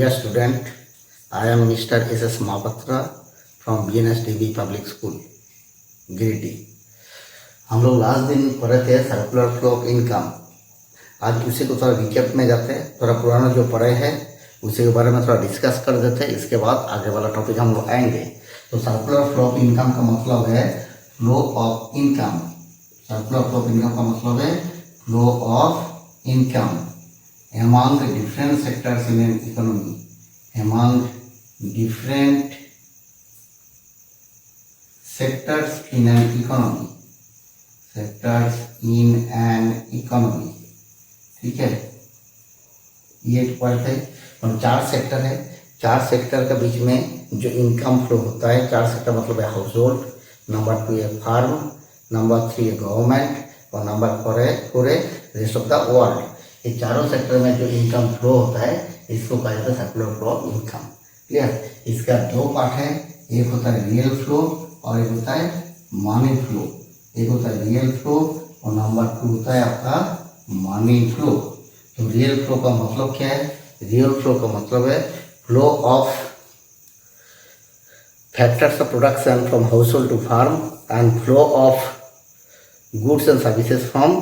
Dear student, I am Mr. S.S. Mahapatra from BNSDB Public School, Giridih. हम लोग last दिन पढ़े थे सर्कुलर फ्लो ऑफ इनकम। आज उसी को थोड़ा रिकैप में जाते हैं, थोड़ा पुराना जो पढ़े हैं उसी के बारे में थोड़ा डिस्कस कर देते हैं। इसके बाद आगे वाला टॉपिक हम लोग आएंगे। तो सर्कुलर फ्लो ऑफ इनकम का मतलब है flow of income. Circular flow of income का मतलब है flow of income among the different sectors in an economy, among different sectors in an economy, sectors in an economy। ठीक है, ये एक पॉइंट है। और चार सेक्टर है, चार सेक्टर के बीच में जो इनकम फ्लो होता है, चार सेक्टर मतलब है हाउस होल्ड, नंबर 2 है फार्म, नंबर 3 है गवर्नमेंट और नंबर 4 है रेस्ट ऑफ द वर्ल्ड। ये चारों सेक्टर में जो इनकम फ्लो होता है इसको कहा जाता है circular flow of income. Clear? इसका दो पार्ट है, एक होता है रियल फ्लो और एक होता है मनी फ्लो। एक होता है रियल फ्लो और नंबर 2 होता है आपका मनी फ्लो। तो रियल फ्लो का मतलब क्या है? रियल फ्लो का मतलब है flow of factors of production from household to farm and flow of goods and services from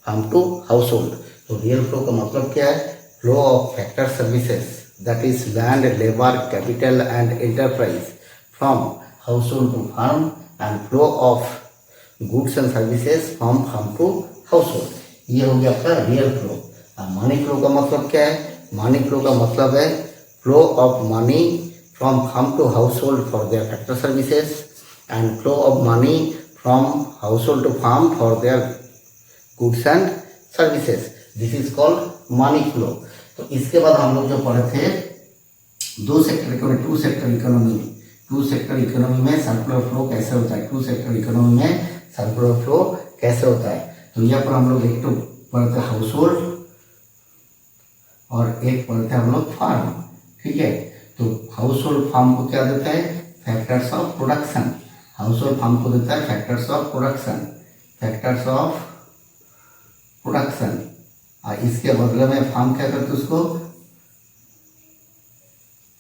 farm to household. तो रियल फ्लो का मतलब क्या है? Flow of factor services that is land, labour, capital and enterprise from household to farm and flow of goods and services from farm to household. ये हो गया आपका real flow. अब money flow का मतलब क्या है? Money flow का मतलब है flow of money from farm to household for their factor services and flow of money from household to farm for their goods and services. This is called money flow. तो इसके बाद हम लोग जो पढ़े थे two sector economy. Two sector economy में circular flow कैसे होता है? टू सेक्टर इकोनॉमी में सर्कुलर फ्लो कैसे होता है? तो यहाँ पर हम लोग एक तो पढ़ते हैं हाउस होल्ड और एक पढ़ते हैं हम लोग फार्म। ठीक है, तो हाउस होल्ड फार्म को क्या देता है? Factors of production. Household farm को देता है factors of production, factors of production. और इसके बदले में फार्म क्या करते उसको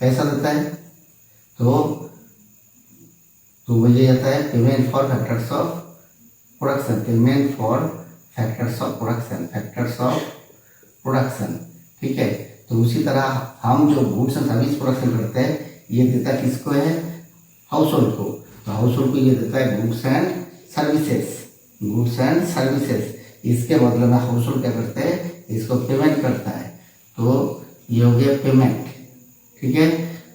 पैसा देता है। तो मुझे आता है payment for factors of production, payment for factors of production, factors of production. ठीक है, तो उसी तरह हम जो गुड्स एंड सर्विस प्रोडक्शन करते हैं ये देता है किसको है? हाउस होल्ड को। तो हाउस होल्ड को ये देता है goods and services, goods and services. इसके बदले में हाउस होल्ड क्या करते हैं? इसको पेमेंट करता है। तो ये हो गया पेमेंट। ठीक है,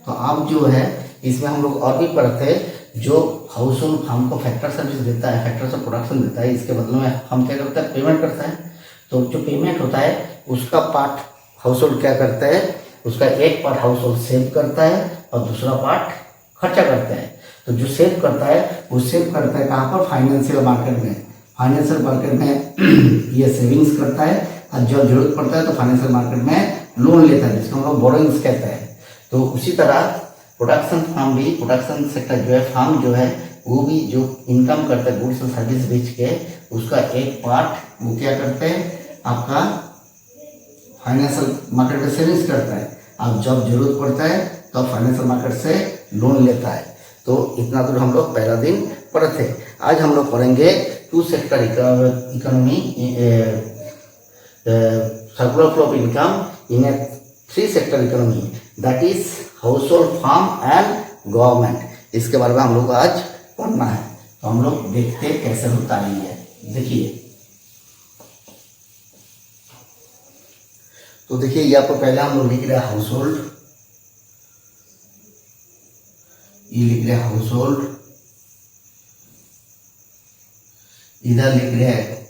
तो अब जो है इसमें हम लोग और भी पढ़ते हैं जो हाउस होल्ड फार्म को फैक्टर सर्विस देता है, फैक्टर्स ऑफ प्रोडक्शन देता है, इसके बदले में हम क्या करता है? पेमेंट करता है। तो जो पेमेंट होता है उसका पार्ट हाउस होल्ड क्या करता है? उसका एक पार्ट हाउस होल्ड सेव करता है और दूसरा पार्ट खर्चा करता है। तो जो सेव करता है वो सेव करता है कहाँ पर? फाइनेंशियल मार्केट में। फाइनेंशियल मार्केट में ये सेविंग्स करता है और जब जरूरत पड़ता है तो फाइनेंशियल मार्केट में लोन लेता है, जिसको हम लोग बोरोइंग्स कहते हैं। तो उसी तरह प्रोडक्शन फार्म भी, प्रोडक्शन सेक्टर जो है, फार्म जो है वो भी जो इनकम करता है गुड्स और सर्विस बेच के, उसका एक पार्ट वो क्या करते हैं? आपका फाइनेंशियल मार्केट में सेविंग्स करता है। अब जब जरूरत पड़ता है तो फाइनेंशियल मार्केट से लोन लेता है। तो इतना दूर हम लोग पहला दिन पढ़े थे। आज हम लोग पढ़ेंगे two sector economy, circular flow of income in a 3 sector economy, that is household, farm and government. इसके बारे में हम लोग आज पढ़ना है। तो हम लोग देखते हैं कैसे होता है ये। देखिए, तो देखिए यहाँ पर पहले हम लोग लिख रहे हैं हाउस होल्ड, ये लिख रहे हैं हाउस होल्ड, इधर लिख रहे हैं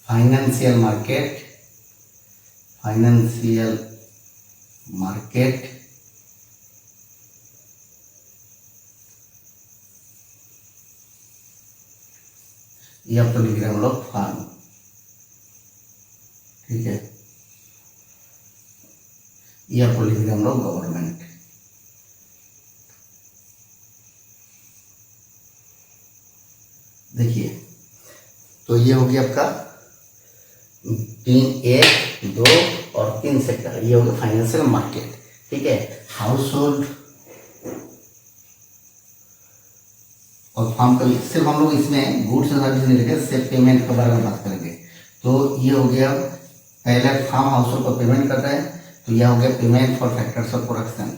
फाइनेंशियल मार्केट, फाइनेंशियल मार्केट, यहाँ पर लिख रहे हैं हम लोग फार्म। ठीक है, यहाँ पर लिख रहे हैं हम लोग गवर्नमेंट। देखिए, तो ये हो गया आपका 3, 1, 2 और 3 सेक्टर, ये हो गया फाइनेंशियल मार्केट। ठीक है। हाउस होल्ड और फार्म का सिर्फ हम लोग इसमें गुड्स एंड सर्विस नहीं लिखे, सिर्फ पेमेंट के बारे में बात करेंगे। तो ये हो गया, पहले फार्म हाउस होल्ड को पेमेंट कर रहा है, तो यह हो गया payment for factors of production,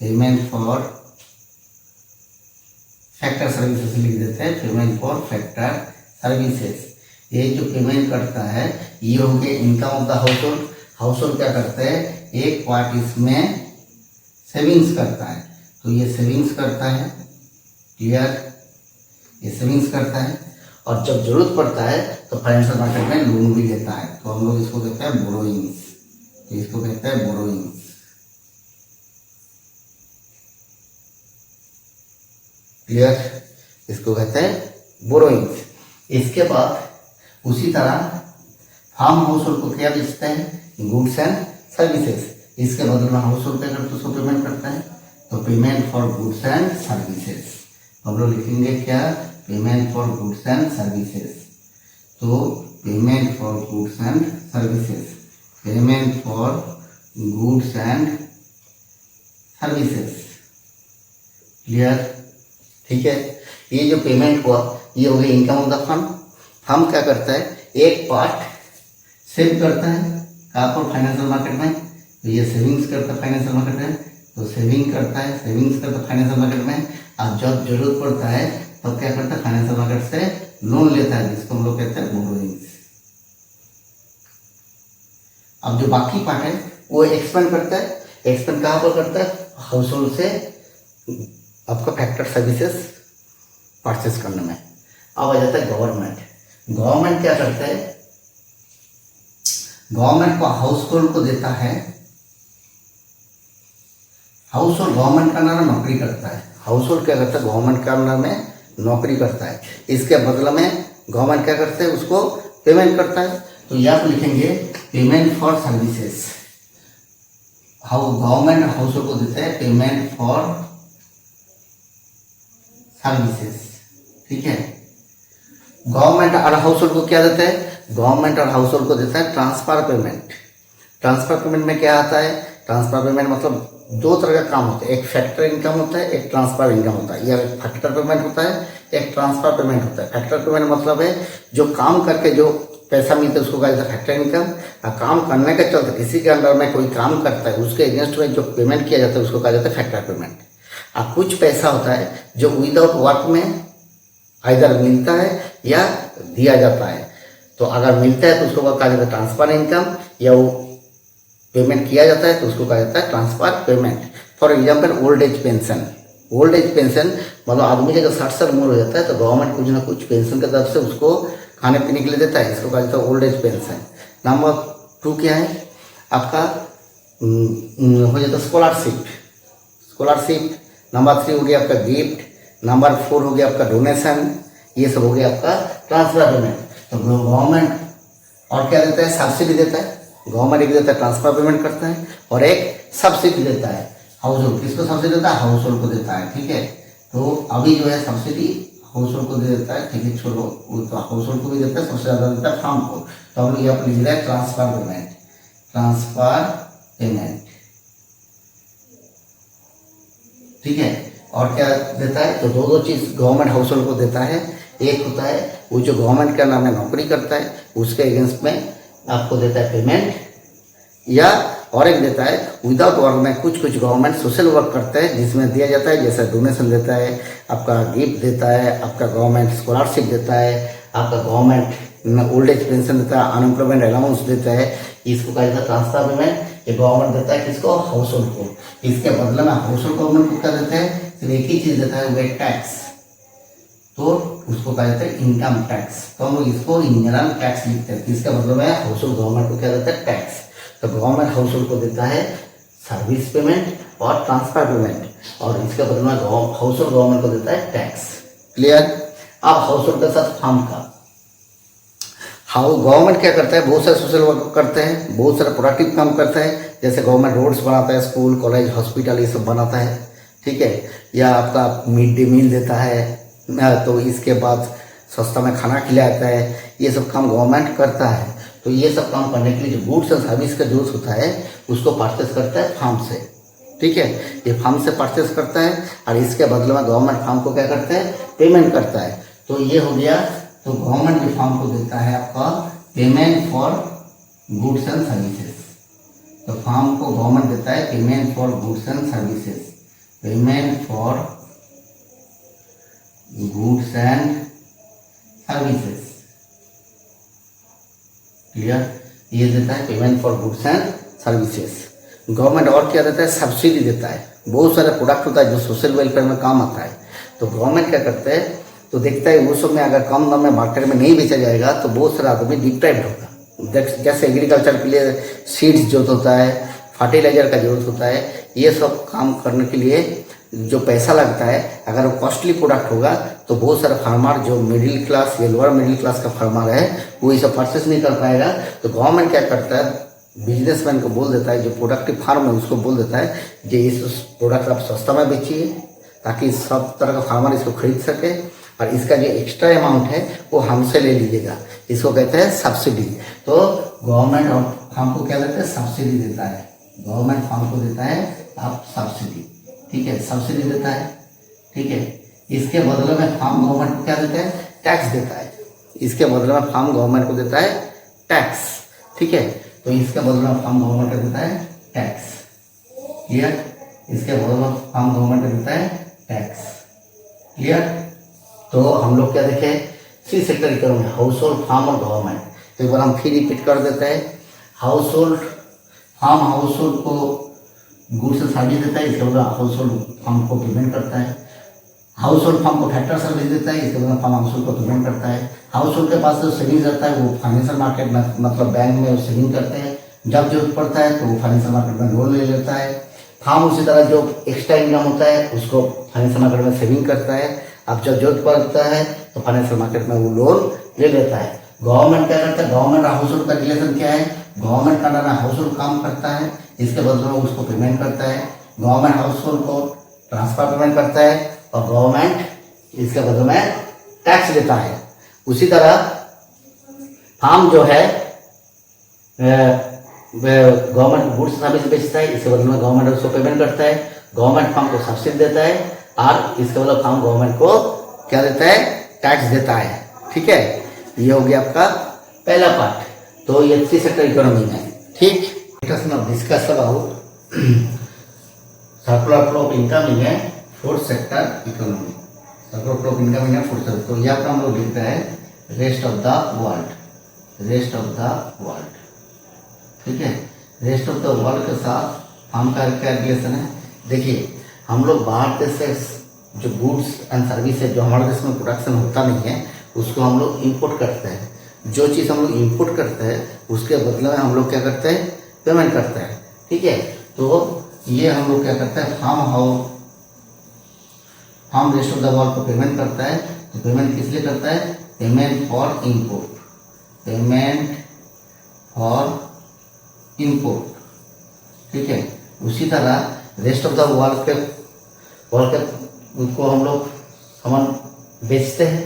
payment for factor services लिख देते हैं, पेमेंट फॉर फैक्टर सर्विसेज। ये जो पेमेंट करता है ये हो गया income of the house hold. House hold क्या करता है, एक पार्ट इसमें सेविंग्स करता है, तो ये सेविंग्स करता है, क्लियर, ये सेविंग्स करता है। और जब जरूरत पड़ता है तो फाइनेंशियल मार्केट में लोन भी लेता है, तो हम लोग इसको कहते हैं बोरोइंग्स, तो इसको कहते हैं बोरोइंग्स। क्लियर, इसको कहते हैं बोरोइंग्स। इसके बाद उसी तरह फार्म हाउस होल्ड को क्या बेचता है, गुड्स एंड सर्विसेज। इसके बदले में हाउस होल्ड क्या करता है, उसको पेमेंट करता है, तो payment for goods and services. हम लोग लिखेंगे क्या, payment for goods and services. तो payment for goods and services, payment for goods and services. Clear, ठीक है। ये जो पेमेंट हुआ ये हो गया इनकम ऑफ द फर्म। हम क्या करता है, एक पार्ट सेव करता है कहाँ पर, फाइनेंशियल मार्केट में, तो ये सेविंग्स करता है फाइनेंशियल मार्केट में, तो सेविंग करता है, सेविंग्स करता है फाइनेंशियल मार्केट में। अब जब जरूरत पड़ता है तब तो क्या करता है, फाइनेंशियल मार्केट से लोन लेता है, जिसको हम लोग कहते हैं बोरोइंग्स। अब जो बाकी पार्ट है वो एक्सपेंड करता है। एक्सपेंड कहाँ पर करता है, हाउस होल्ड से आपका फैक्टर सर्विसेज परचेस करने में। अब आ जाता है गवर्नमेंट। गवर्नमेंट क्या करता है, गवर्नमेंट को हाउस होल्ड को देता है, हाउस होल्ड गवर्नमेंट का नाम नौकरी करता है। हाउस होल्ड क्या करता है, गवर्नमेंट का नाम में नौकरी करता है, इसके बदले में गवर्नमेंट क्या करते हैं, उसको पेमेंट करता है। तो यहाँ पर लिखेंगे payment for services. Government house hold को देता है पेमेंट फॉर सर्विसेज, ठीक है। गवर्नमेंट और हाउस होल्ड को क्या देता है, गवर्नमेंट और हाउस होल्ड को देता है ट्रांसफर पेमेंट। ट्रांसफर पेमेंट में क्या आता है, ट्रांसफर पेमेंट मतलब दो तरह का काम होता है, एक फैक्टर इनकम होता है, एक ट्रांसफर इनकम होता है। या फैक्टर पेमेंट होता है, एक ट्रांसफर पेमेंट होता है। फैक्टर पेमेंट मतलब है जो काम करके जो पैसा मिलता है उसको कहा जाता है फैक्टर इनकम। और काम करने के चलते किसी के अंडर में कोई काम करता है उसके अगेंस्ट में जो पेमेंट किया जाता है उसको कहा जाता है फैक्टर पेमेंट। और कुछ पैसा होता है जो विदाउट वर्क में आइदर मिलता है या दिया जाता है। तो अगर मिलता है तो उसको कहा जाता है ट्रांसफर इनकम, या वो पेमेंट किया जाता है तो उसको कहा जाता है transfer payment. For example old age pension. Old age pension मतलब आदमी का जब 60 साल उम्र हो जाता है तो गवर्नमेंट कुछ ना कुछ पेंशन की तरफ से उसको खाने पीने के लिए देता है, इसको कहा जाता है ओल्ड एज पेंशन। नंबर 2 क्या है आपका, हो जाता है स्कॉलरशिप। स्कॉलरशिप। नंबर 3 हो गया आपका गिफ्ट। नंबर 4 हो गया आपका डोनेशन। ये सब हो गया आपका ट्रांसफर पेमेंट। तो गवर्नमेंट और क्या देता है, सब्सिडी देता है। गवर्नमेंट एक देता है ट्रांसफर पेमेंट करता है और एक सब्सिडी देता है हाउस होल्ड। किसको सब्सिडी देता है, हाउस होल्ड को देता है, ठीक है। तो अभी जो है सब्सिडी हाउस होल्ड को दे देता है, ठीक है, छोड़ो वो तो हाउस होल्ड को भी देता है, सबसे ज़्यादा देता है फार्म को। तो हम लोग यहाँ पर लिख रहे हैं ट्रांसफर पेमेंट, ट्रांसफर पेमेंट, ठीक है। और क्या देता है, तो दो चीज़ गवर्नमेंट हाउस होल्ड को देता है। एक होता है वो जो गवर्नमेंट का नाम है नौकरी करता है उसके अगेंस्ट में आपको देता है पेमेंट, या और एक देता है विदाउट वर्क में कुछ गवर्नमेंट सोशल वर्क करते हैं जिसमें दिया जाता है, जैसे डोनेशन देता है, आपका गिफ्ट देता है, आपका गवर्नमेंट स्कॉलरशिप देता है, आपका गवर्नमेंट ओल्ड एज पेंशन देता है, अनएम्प्लॉयमेंट अलाउंस देता है। इसको कहा जाता है ट्रांसफर पेमेंट। ये गवर्नमेंट देता है किसको, हाउस होल्ड को। इसके बदले में हाउस होल्ड गवर्नमेंट को क्या देता है, सिर्फ एक ही चीज़ देता है, वो है टैक्स। तो उसको कहा जाता है इनकम टैक्स। तो हम लोग इसको इंजनरल टैक्स लिखते हैं। इसका मतलब है हाउस होल्ड गवर्नमेंट को क्या देता है, टैक्स। तो गवर्नमेंट हाउस होल्ड को देता है सर्विस पेमेंट और ट्रांसफर पेमेंट, और इसके बदले में हाउस होल्ड गवर्नमेंट को देता है टैक्स। क्लियर। अब हाउस होल्ड के साथ फार्म का गवर्नमेंट क्या करता है, बहुत सारे सोशल वर्क करते हैं, बहुत सारा प्रोडक्टिव काम करता है, जैसे गवर्नमेंट रोड्स बनाता है, स्कूल कॉलेज हॉस्पिटल ये सब बनाता है, ठीक है। या आपका मिड डे मील देता है, तो इसके बाद सस्ता में खाना खिलाता है, ये सब काम गवर्नमेंट करता है। तो ये सब काम करने के लिए जो गुड्स एंड सर्विस का यूज होता है उसको परचेस करता है फार्म से। ठीक है। ये फार्म से परचेस करता है और इसके बदले में गवर्नमेंट फार्म को क्या करता है, पेमेंट करता है। तो ये हो गया। तो गवर्नमेंट भी फार्म को देता है आपका payment for goods and services. तो फार्म को गवर्नमेंट देता है payment for goods and services, payment for goods and services. Clear, ये देता है payment for goods and services. Government और क्या देता है, सब्सिडी देता है। बहुत सारे प्रोडक्ट होता है जो सोशल वेलफेयर में काम आता है। तो गवर्नमेंट क्या करता है, तो देखता है उस समय अगर कम दाम में मार्केट में नहीं बेचा जाएगा तो बहुत सारा आदमी डिप्राइव्ड होगा। जैसे एग्रीकल्चर के लिए सीड्स जरूरत होता है, फर्टिलाइजर का जरूरत होता है, ये सब काम करने के लिए जो पैसा लगता है, अगर वो कॉस्टली प्रोडक्ट होगा तो बहुत सारे फार्मर जो मिडिल क्लास या लोअर मिडिल क्लास का फार्मर है वो ये सब परचेस नहीं कर पाएगा। तो गवर्नमेंट क्या करता है, बिजनेसमैन को बोल देता है, जो प्रोडक्टिव फार्म है उसको बोल देता है कि इस प्रोडक्ट आप सस्ता में बेचिए ताकि सब तरह का फार्मर इसको खरीद सके, और इसका जो एक्स्ट्रा अमाउंट है वो हमसे ले लीजिएगा। इसको कहते हैं सब्सिडी। तो गवर्नमेंट और फार्म को क्या देता है, सब्सिडी देता है। गवर्नमेंट फार्म को देता है आप सब्सिडी, ठीक है, सब्सिडी देता है, ठीक है। इसके बदले में फार्म गवर्नमेंट को क्या देता है, टैक्स देता है। इसके बदले में फार्म गवर्नमेंट को देता है टैक्स, ठीक है। तो इसके बदले में फार्म गवर्नमेंट को देता है टैक्स। क्लियर, इसके बदले में फार्म गवर्नमेंट को देता है टैक्स। क्लियर। तो हम लोग क्या देखें, 3 sector economy, household, farm और गवर्नमेंट। तो एक बार हम फिर रिपीट कर देते हैं। Household farm household को गुड्स एंड सर्विस देता है, इसके बदले हाउस होल्ड फार्म को पेमेंट करता है। हाउस होल्ड फार्म को फैक्टर सर्विस देता है, इसके बदले फार्म हाउस होल्ड को पेमेंट करता है। हाउस होल्ड के पास जो सेविंग्स रहता है वो फाइनेंशियल मार्केट में, मतलब बैंक में वो सेविंग करते हैं। जब जरूरत पड़ता है तो वो फाइनेंशियल मार्केट में लोन ले लेता है। फार्म उसी तरह जो एक्स्ट्रा इनकम होता है उसको फाइनेंशियल मार्केट में सेविंग करता है। अब जब जरूरत पड़ता है तो फाइनेंशियल मार्केट में वो लोन ले लेता है। गवर्नमेंट क्या करता है, गवर्नमेंट हाउस होल्ड का रिलेशन क्या है, गवर्नमेंट का अंडर में हाउस होल्ड काम करता है, इसके बदले में उसको पेमेंट करता है। गवर्नमेंट हाउस होल्ड को ट्रांसफर पेमेंट करता है और गवर्नमेंट इसके बदले में टैक्स देता है। उसी तरह फार्म जो है गवर्नमेंट गुड्स सर्विस बेचता है, इसके बदले में गवर्नमेंट उसको पेमेंट करता है। गवर्नमेंट फार्म को सब्सिडी देता है और इसके बदले फार्म गवर्नमेंट को क्या देता है, टैक्स देता है, ठीक है। ये हो गया आपका पहला पार्ट। तो ये 3 सेक्टर इकोनॉमी में, ठीक। Discuss about circular flow of income in A 4th sector economy. Circular flow of income in A 4th sector. तो यहाँ पर हम लोग लिखते हैं rest of the world, rest of the world, ठीक है। रेस्ट ऑफ द वर्ल्ड के साथ फार्म का क्या रिलेशन है, देखिए हम लोग बाहर देश से जो गुड्स एंड सर्विस है जो हमारे देश में प्रोडक्शन होता नहीं है उसको हम लोग इंपोर्ट करते हैं। जो चीज़ हम लोग इंपोर्ट करते हैं उसके बदले में हम लोग क्या करते हैं, पेमेंट करते हैं, ठीक है। तो ये हम लोग क्या करते हैं, farm rest of the world को पेमेंट करता है। तो पेमेंट किस लिए करता है, payment for import, payment for import, ठीक है। उसी तरह रेस्ट ऑफ द वर्ल्ड को हम लोग सामान बेचते हैं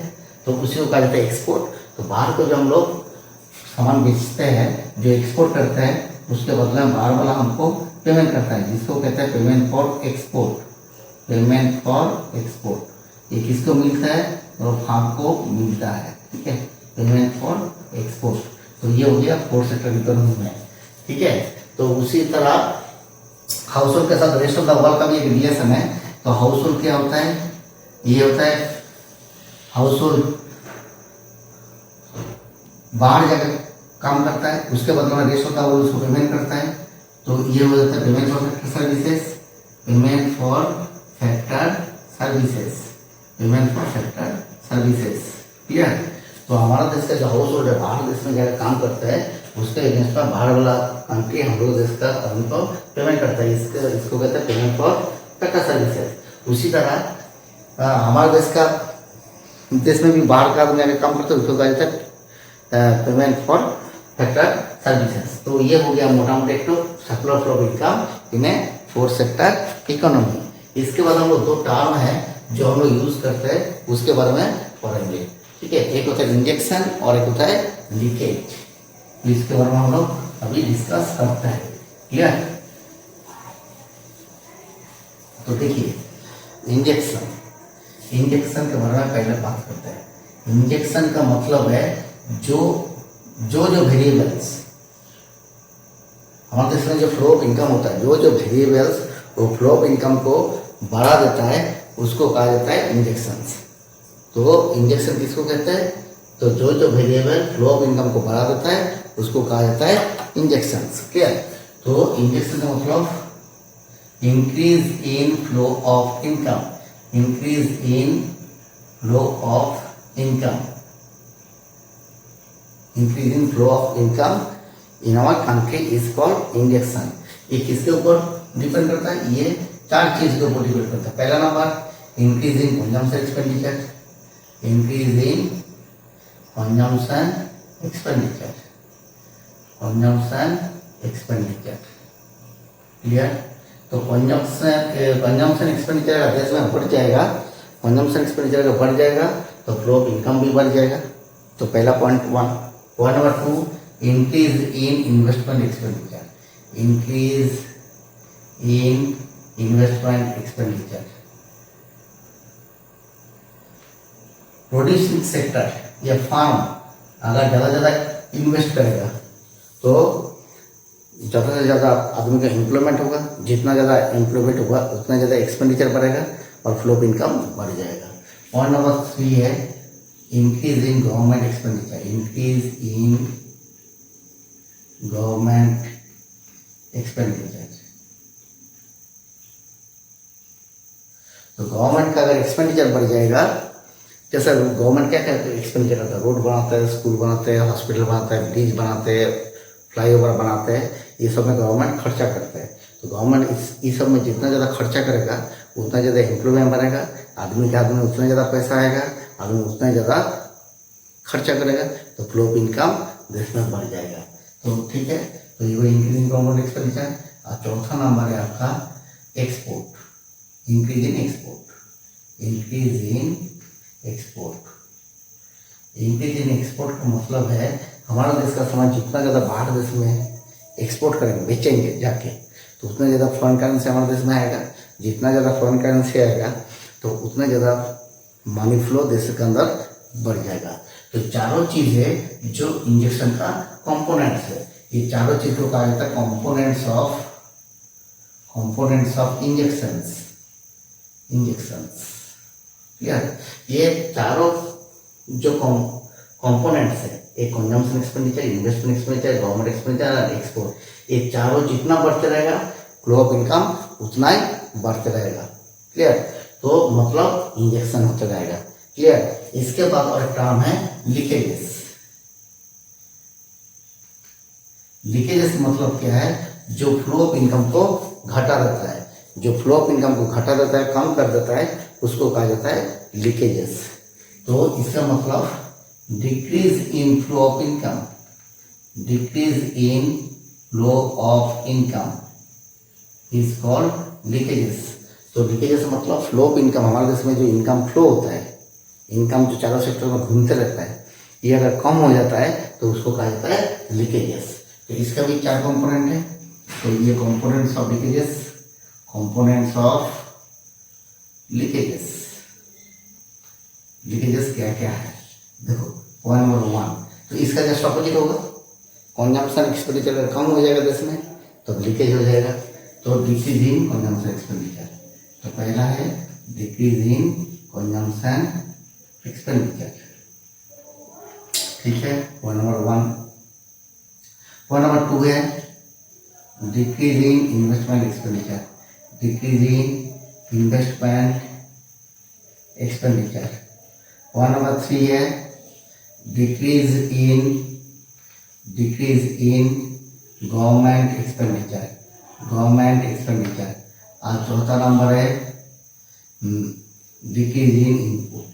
तो उसी को कहा जाता है एक्सपोर्ट। तो बाहर को जो हम लोग सामान बेचते हैं, जो एक्सपोर्ट करते हैं, उसके बदले में बाहर वाला हमको पेमेंट करता है, जिसको कहते हैं payment for export, payment for export. ये किसको मिलता है, और फार्म को मिलता है, ठीक है, पेमेंट फॉर एक्सपोर्ट। तो ये हो गया 4th सेक्टर इकोनॉमी में, ठीक है। तो उसी तरह हाउस होल्ड के साथ रेस्ट ऑफ द वर्ल्ड का भी एक रिलेशन है। तो हाउस होल्ड क्या होता है, ये होता है हाउस होल्ड बाहर जाकर काम करता है, उसके बदले में रेस्ट ऑफ द वर्ल्ड उसको पेमेंट करता है। तो ये हो जाता है payment for factor services, payment for factor services, payment for factor services, clear. तो हमारा देश का जो हाउस होल्ड है बाहर देश में जाकर काम करता है उसके अगेंस्ट में बाहर वाला कंट्री हम लोग देश का आदमी को पेमेंट करता है, इसको कहते हैं पेमेंट फॉर फैक्टर सर्विसेज। उसी तरह हमारे देश में भी बाहर का आदमी आकर काम करता है उसको कहा जाता है पेमेंट फॉर फैक्टर सर्विसेज। तो ये हो गया मोटा मोटा एक circular flow of income in A 4th sector economy. इसके बाद हम लोग 2 टर्म है जो हम लोग यूज करते हैं उसके बारे में पढ़ेंगे, ठीक है। एक होता है इंजेक्शन और एक होता है लीकेज। इसके बारे में हम लोग अभी डिस्कस करते हैं, क्लियर। तो देखिए इंजेक्शन के बारे में पहले बात करते हैं। इंजेक्शन का मतलब है जो वेरिएबल्स हमारे देश में जो फ्लो ऑफ इनकम होता है, जो वेरिएबल्स वो फ्लो ऑफ इनकम को बढ़ा देता है उसको कहा जाता है इंजेक्शंस। तो इंजेक्शन किसको कहते हैं? तो जो वेरिएबल फ्लो ऑफ इनकम को बढ़ा देता है उसको कहा जाता है इंजेक्शंस। क्लियर? तो इंजेक्शन का मतलब increase in flow of income, increase in flow of income, increase in flow of income in our country is called injection. ये किसके ऊपर डिपेंड करता है? ये 4 चीज के ऊपर डिपेंड करता है। पहला number increase in consumption expenditure, increase in consumption expenditure, consumption expenditure. Clear? तो कंजम्पशन एक्सपेंडिचर अगर देश में बढ़ जाएगा, कंजम्पशन एक्सपेंडिचर अगर बढ़ जाएगा तो फ्लो ऑफ इनकम भी बढ़ जाएगा। तो पहला point 1। Point number 2 increase in investment expenditure, increase in investment expenditure. Producing sector या फार्म अगर ज़्यादा इन्वेस्ट करेगा तो ज़्यादा से ज़्यादा आदमी का एम्प्लॉयमेंट होगा, जितना ज़्यादा एम्प्लॉयमेंट होगा उतना ज़्यादा एक्सपेंडिचर बढ़ेगा और फ्लो ऑफ इनकम बढ़ जाएगा। पॉइंट नंबर 3 है increase in government expenditure, increase in government expenditure. तो गवर्नमेंट का अगर एक्सपेंडिचर बढ़ जाएगा, जैसे गवर्नमेंट क्या एक्सपेंडिचर करता है? रोड बनाता है, स्कूल बनाते हैं, हॉस्पिटल बनाता है, ब्रिज बनाते हैं, फ्लाईओवर बनाते हैं, ये सब में गवर्नमेंट खर्चा करता है। तो गवर्नमेंट इस सब में जितना ज़्यादा खर्चा करेगा उतना ज़्यादा एम्प्लॉयमेंट बढ़ेगा, आदमी उतना ज़्यादा पैसा आएगा, आदमी उतना ज़्यादा खर्चा करेगा, तो फ्लो ऑफ इनकम देश में बढ़ जाएगा। तो ठीक है, तो ये वो इंक्रीज इन गवर्नमेंट एक्सपेंडिचर। और चौथा नंबर है आपका export, increase in export, increase in export. Increase in export का मतलब है हमारा देश का सामान जितना ज़्यादा बाहर देश में एक्सपोर्ट करेंगे, बेचेंगे जाके, तो उतना ज़्यादा फॉरेन करेंसी हमारे देश में आएगा। जितना ज़्यादा फॉरेन करेंसी आएगा तो उतना ज़्यादा मनी फ्लो देश के अंदर बढ़ जाएगा। तो चारों चीज़ें जो इंजेक्शन का कंपोनेंट्स है, ये चारों चीज़ों का आता है कंपोनेंट्स ऑफ इंजेक्शंस। क्लियर? ये चारों जो कंपोनेंट्स है, एक consumption expenditure, investment expenditure, government expenditure और एक्सपोर्ट, ये चारों जितना बढ़ते रहेगा फ्लो ऑफ इनकम उतना ही बढ़ते रहेगा। क्लियर? तो मतलब इंजेक्शन होता रहेगा। क्लियर? इसके बाद और टर्म है लीकेजेस। लीकेजेस मतलब क्या है? जो फ्लो ऑफ इनकम को घटा देता है, जो फ्लो ऑफ इनकम को घटा देता है, कम कर देता है, उसको कहा जाता है लीकेजेस। तो इसका मतलब decrease in flow of income, decrease in flow of income is called leakages. तो लीकेजेस मतलब फ्लो ऑफ इनकम, हमारे देश में जो इनकम फ्लो होता है, इनकम जो चारों सेक्टर में घूमते रहता है, ये अगर कम हो जाता है तो उसको कहा जाता है लीकेजेस। तो इसका भी 4 कंपोनेंट है। तो ये components of leakages, components of leakages. Leakages क्या क्या है देखो। पॉइंट नंबर 1, तो इसका जस्ट ऑपोजिट होगा। कंजम्पशन एक्सपेंडिचर अगर कम हो जाएगा देश में तो लीकेज हो जाएगा। तो डिक्रीज इन कंजम्पशन एक्सपेंडिचर, तो पहला है डिक्रीज इन कंजम्पशन एक्सपेंडिचर। ठीक है, पॉइंट नंबर 1। पॉइंट नंबर 2 है decrease in investment expenditure, decrease in investment expenditure. Point number 3 है decrease in government expenditure, government expenditure. और चौथा नंबर है decrease in input,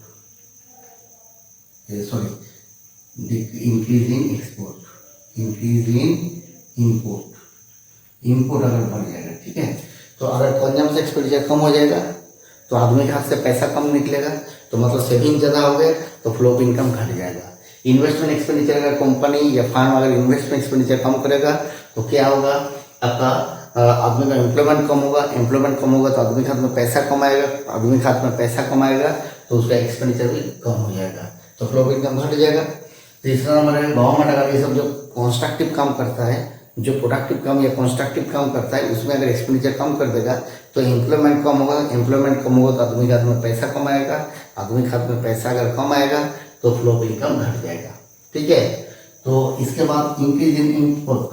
increase in export, increase in input अगर बढ़ जाएगा। ठीक है, तो अगर कंजम्पशन एक्सपेंडिचर कम हो जाएगा तो आदमी के हाथ से पैसा कम निकलेगा, तो मतलब सेविंग ज़्यादा हो गया तो फ्लो ऑफ इनकम घट जाएगा। इन्वेस्टमेंट एक्सपेंडिचर अगर कंपनी या फर्म अगर इन्वेस्टमेंट एक्सपेंडिचर कम करेगा तो क्या होगा? आपका आदमी का एम्प्लॉयमेंट कम होगा, एम्प्लॉयमेंट कम होगा तो आदमी के हाथ में पैसा कमाएगा, आदमी के हाथ में पैसा कमाएगा तो उसका एक्सपेंडिचर भी कम हो जाएगा, तो फ्लो ऑफ इनकम घट जाएगा। तीसरा नंबर है गवर्नमेंट अगर ये सब जो कंस्ट्रक्टिव काम करता है, जो प्रोडक्टिव काम या कंस्ट्रक्टिव काम करता है, उसमें अगर एक्सपेंडिचर कम कर देगा तो एम्प्लॉयमेंट कम होगा, एम्प्लॉयमेंट कम होगा तो आदमी के हाथ में पैसा कमाएगा, आदमी के हाथ में पैसा अगर कम आएगा तो फ्लो ऑफ इनकम घट जाएगा। ठीक है, तो इसके बाद इंक्रीज इन इनपुट,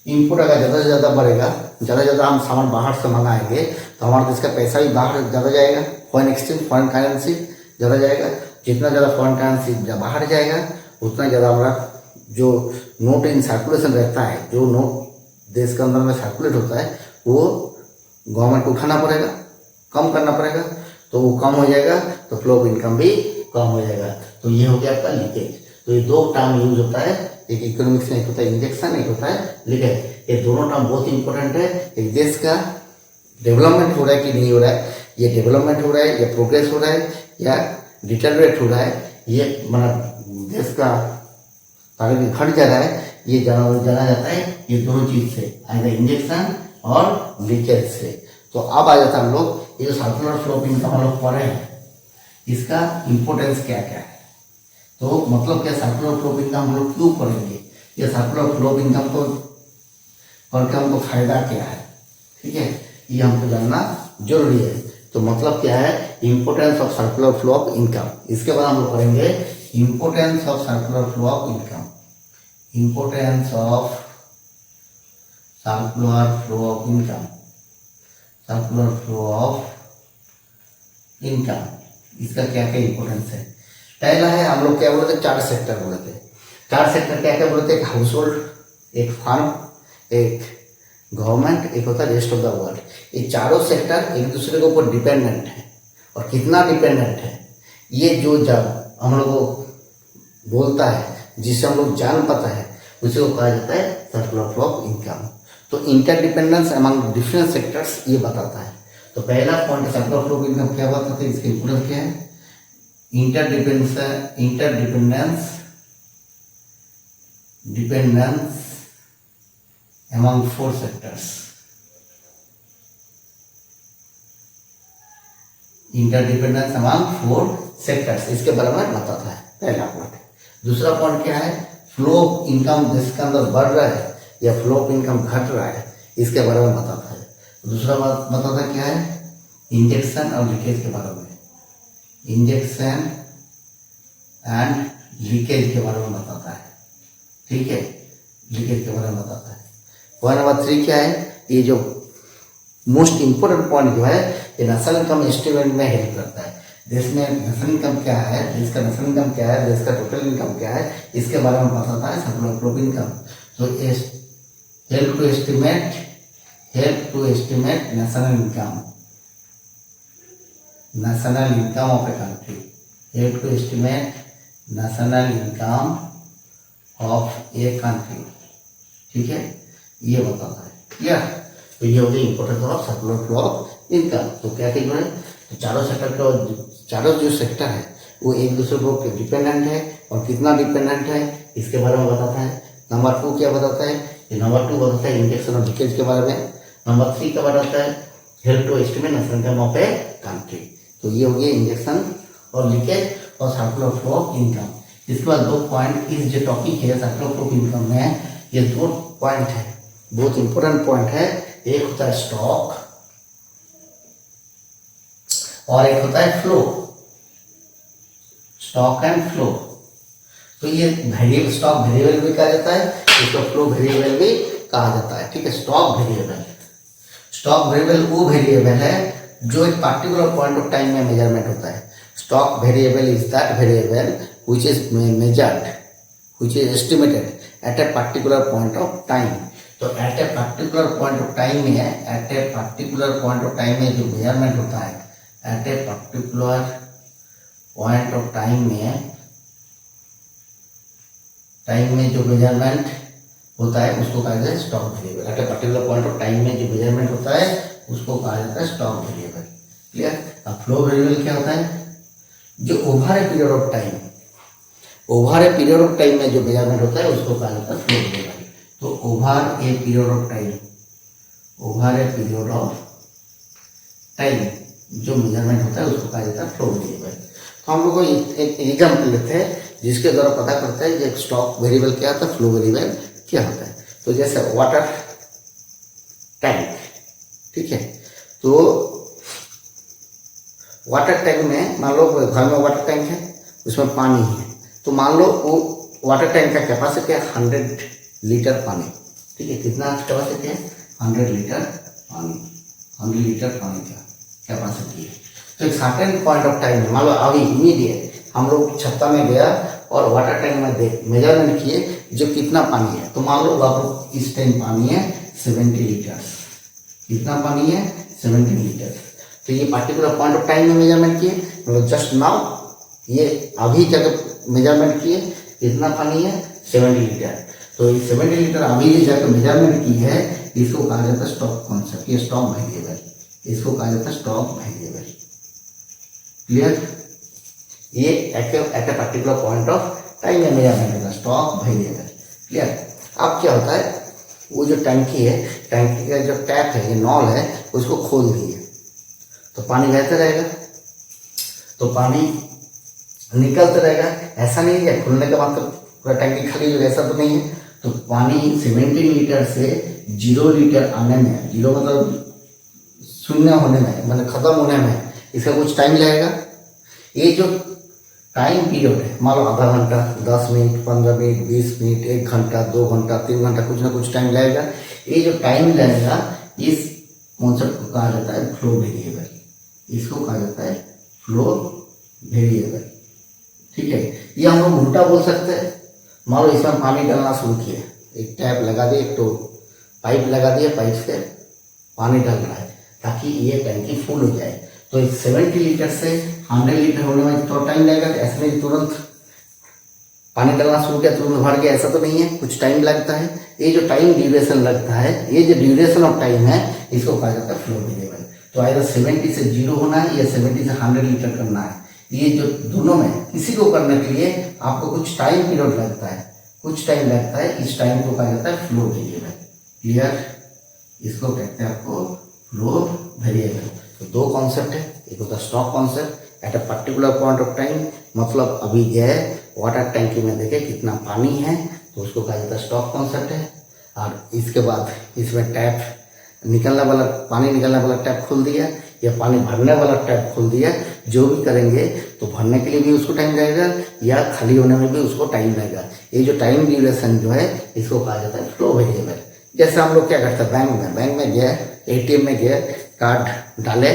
इनपुट अगर ज़्यादा से ज़्यादा बढ़ेगा, ज़्यादा से ज़्यादा हम सामान बाहर से मंगाएंगे तो हमारे देश का पैसा भी बाहर ज़्यादा जाएगा, फॉरेन एक्सचेंज, फॉरेन करेंसी ज़्यादा जाएगा। जितना ज़्यादा फॉरेन करेंसी बाहर जाएगा उतना ज़्यादा हमारा जो नोट इन सर्कुलेशन रहता है, जो नोट देश के अंदर में सर्कुलेट होता है, वो गवर्नमेंट को उठाना पड़ेगा, कम करना पड़ेगा, तो वो कम हो जाएगा तो फ्लो ऑफ इनकम भी कम हो जाएगा। तो ये हो गया आपका लीकेज। तो ये दो टर्म यूज होता है, एक इकोनॉमिक्स में एक होता है इंजेक्शन, एक होता है लीकेज। ये दोनों टर्म बहुत इंपॉर्टेंट है। एक देश का डेवलपमेंट हो रहा है कि नहीं हो रहा है, ये डेवलपमेंट हो रहा है या प्रोग्रेस हो रहा है या डिटेरियोरेट हो रहा है, ये मतलब देश का ताकत घट जा रहा है, ये जाना जाता है ये दोनों चीज से, आएगा इंजेक्शन और लीकेज से। तो अब आ जाता है हम लोग ये जो सर्कुलर फ्लो ऑफ इनकम हम लोग पढ़े हैं, इसका इंपॉर्टेंस क्या क्या है, तो मतलब क्या सर्कुलर फ्लो ऑफ इनकम हम लोग क्यों पढ़ेंगे, ये सर्कुलर फ्लो ऑफ इनकम को पढ़ के हमको फायदा क्या है, ठीक है, ये हमको जानना जरूरी है। तो मतलब क्या है, importance of circular flow of income. इसके बाद हम लोग पढ़ेंगे importance of circular flow of income, importance of circular flow of income, circular flow of income, इसका क्या क्या इंपॉर्टेंस है। पहला है हम लोग क्या बोले थे, 4 सेक्टर बोले थे। 4 सेक्टर क्या क्या बोले थे, एक हाउस होल्ड, एक फार्म, एक गवर्नमेंट, एक होता है रेस्ट ऑफ द वर्ल्ड। ये चारों सेक्टर एक दूसरे के ऊपर डिपेंडेंट है, और कितना डिपेंडेंट है ये जो जब हम लोग को बोलता है, जिससे हम लोग जान पाता है, उसे को कहा जाता है सर्कुलर फ्लो ऑफ इनकम। तो इंटरडिपेंडेंस अमंग डिफरेंट सेक्टर्स ये बताता है। तो पहला point circular flow of income क्या बताते हैं, इसके इंपॉर्टेंस क्या है, dependence among 4 sectors, interdependence among 4 sectors, इसके बारे में बताता है पहला पॉइंट। दूसरा पॉइंट क्या है, फ्लो ऑफ इनकम जिसके अंदर बढ़ रहा है या फ्लो ऑफ इनकम घट रहा है, इसके बारे में बताता है। दूसरा बात बताता है क्या है, इंजेक्शन और लीकेज के बारे में, इंजेक्शन एंड लीकेज के बारे में बताता है, ठीक है, लीकेज के बारे में बताता है। पॉइंट नंबर 3 क्या है, ये जो मोस्ट इंपोर्टेंट पॉइंट जो है, ये नेशनल इनकम एस्टिमेट में हेल्प करता है। देश में नेशनल इनकम क्या है, देश का नेशनल इनकम क्या है, देश का टोटल इनकम क्या है, इसके बारे में बताता है सर्कुलर फ्लो ऑफ इनकम। तो help to estimate national income, national income of a country, help to estimate national income of a country, ठीक है, ये बताता है। क्लियर, तो ये हो गई importance of circular flow of income. तो क्या क्या है, तो चारों सेक्टर का, चारों जो सेक्टर है वो एक दूसरे को डिपेंडेंट है, और कितना डिपेंडेंट है इसके बारे में बताता है। नंबर 2 क्या बताता है, ये नंबर 2 बताता है इंजेक्शन और लीकेज के बारे में। नंबर 3 क्या बताता है, help to estimate national income of a country. तो ये हो गया इंजेक्शन और लीकेज और सर्कुलर फ्लो ऑफ इनकम। इसके बाद 2 पॉइंट, इस जो टॉपिक है सर्कुलर फ्लो ऑफ इनकम में, ये 2 पॉइंट है, बहुत इंपॉर्टेंट पॉइंट है। एक होता है स्टॉक और एक होता है फ्लो, स्टॉक एंड फ्लो। तो ये वेरिएबल, स्टॉक वेरिएबल भी कहा जाता है, इसको फ्लो वेरिएबल भी कहा जाता है, ठीक है। स्टॉक वेरिएबल, स्टॉक वेरिएबल वो वेरिएबल है जो एक पार्टिकुलर पॉइंट ऑफ टाइम में मेजरमेंट होता है। Stock variable is that variable which is measured, which is estimated at a particular point of time. तो at a particular point of time में, at a particular point of time में जो measurement होता है, at a particular point of time में जो measurement होता है उसको कहा जाता है stock variable. At a particular point of time में जो मेजरमेंट होता है उसको कहा जाता है स्टॉक वेरिएबल। क्लियर। अब फ्लो वेरिएबल क्या होता है, जो over a period of time, over a period of time में जो मेजरमेंट होता है उसको कहा जाता है फ्लो वेरिएबल। तो over a period of time, over a period of time जो मेजरमेंट होता है उसको कहा जाता है फ्लो वेरिएबल। तो हम लोग को एक एग्जाम्पल लेते हैं जिसके द्वारा पता करता है कि स्टॉक वेरिएबल क्या होता है, फ्लो वेरिएबल क्या होता है। तो जैसे वाटर टैंक, ठीक है, तो वाटर टैंक में मान लो घर में वाटर टैंक है, उसमें पानी है, तो मान लो वो वाटर टैंक का कैपेसिटी है 100 लीटर पानी, ठीक है, कितना कैपेसिटी है 100 लीटर पानी, 100 लीटर पानी का कैपेसिटी है। तो एक सर्टेन पॉइंट ऑफ टाइम में मान लो अभी इमीडिएट हम लोग छत्ता में गया और वाटर टैंक में देख मेजरमेंट किए जो कितना पानी है, तो मान लो आप इस टाइम पानी है 70 लीटर, कितना पानी है 70 लीटर। तो ये पार्टिकुलर पॉइंट ऑफ टाइम में मेजरमेंट किए, मतलब जस्ट नाउ ये अभी जगह मेजरमेंट किए कितना पानी है 70 लीटर। तो ये 70 लीटर अभी जाकर मेजरमेंट की है, इसको कहा जाता है स्टॉक कॉन्सेप्ट, ये स्टॉक वेरिएबल, इसको कहा जाता है स्टॉक वेरिएबल। क्लियर, ये at a particular point of time में मेजरमेंट होता है स्टॉक वेरिएबल। क्लियर। अब क्या होता है, वो जो टंकी है, टंकी का जो टैप है, ये नॉल है, उसको खोल दिए तो पानी बहता रहेगा, तो पानी निकलता रहेगा। ऐसा नहीं है खुलने का मतलब पूरा टंकी खाली हो, ऐसा तो नहीं है। तो पानी 70 लीटर से 0 लीटर आने में, 0 मतलब शून्य होने में, मतलब खत्म होने में इसका कुछ टाइम लगेगा। ये जो टाइम पीरियड है, मान लो आधा घंटा, 10 मिनट, 15 मिनट, 20 मिनट, 1 घंटा, 2 घंटा, 3 घंटा, कुछ ना कुछ टाइम लगेगा। ये जो टाइम लगेगा इस कॉन्सेप्ट को कहा जाता है फ्लो वेरिएबल, इसको कहा जाता है फ्लो वेरिएबल। ठीक है, ये हम लोग उल्टा बोल सकते हैं। मान लो इसमें पानी डालना शुरू किया, एक टैप लगा दिए, एक तो पाइप लगा दिया, पाइप से पानी डाल रहा है ताकि ये टैंकी फुल हो जाए। तो 70 लीटर से 100 लीटर होने में थोड़ा टाइम लगेगा। ऐसे नहीं तुरंत पानी डालना शुरू किया तुरंत भर गया, ऐसा तो नहीं है, कुछ टाइम लगता है। ये जो टाइम ड्यूरेशन लगता है, ये जो ड्यूरेशन ऑफ टाइम है, इसको कहा जाता है फ्लो वेरिएबल। तो आइदर 70 से 0 होना है या 70 से 100 लीटर करना है। ये जो दोनों में किसी को करने के लिए आपको कुछ टाइम पीरियड लगता है, कुछ टाइम लगता है। इस टाइम को कहा जाता है फ्लो वेरिएबल। क्लियर, इसको कहते हैं आपको फ्लो वेरिएबल। तो दो कॉन्सेप्ट है, एक होता है stock concept at a particular point of time, मतलब अभी गए वाटर टैंकी में देखे कितना पानी है, तो उसको कहा जाता है स्टॉक कॉन्सेप्ट है। और इसके बाद इसमें टैप निकलने वाला, पानी निकलने वाला टैप खोल दिया या पानी भरने वाला टैप खोल दिया, जो भी करेंगे तो भरने के लिए भी उसको टाइम लगेगा या खाली होने में भी उसको टाइम लगेगा। ये जो टाइम ड्यूरेशन जो है, इसको कहा जाता है फ्लो वेरिएबल। जैसे हम लोग क्या करते हैं, बैंक में गए, एटीएम में गए, कार्ड डाले,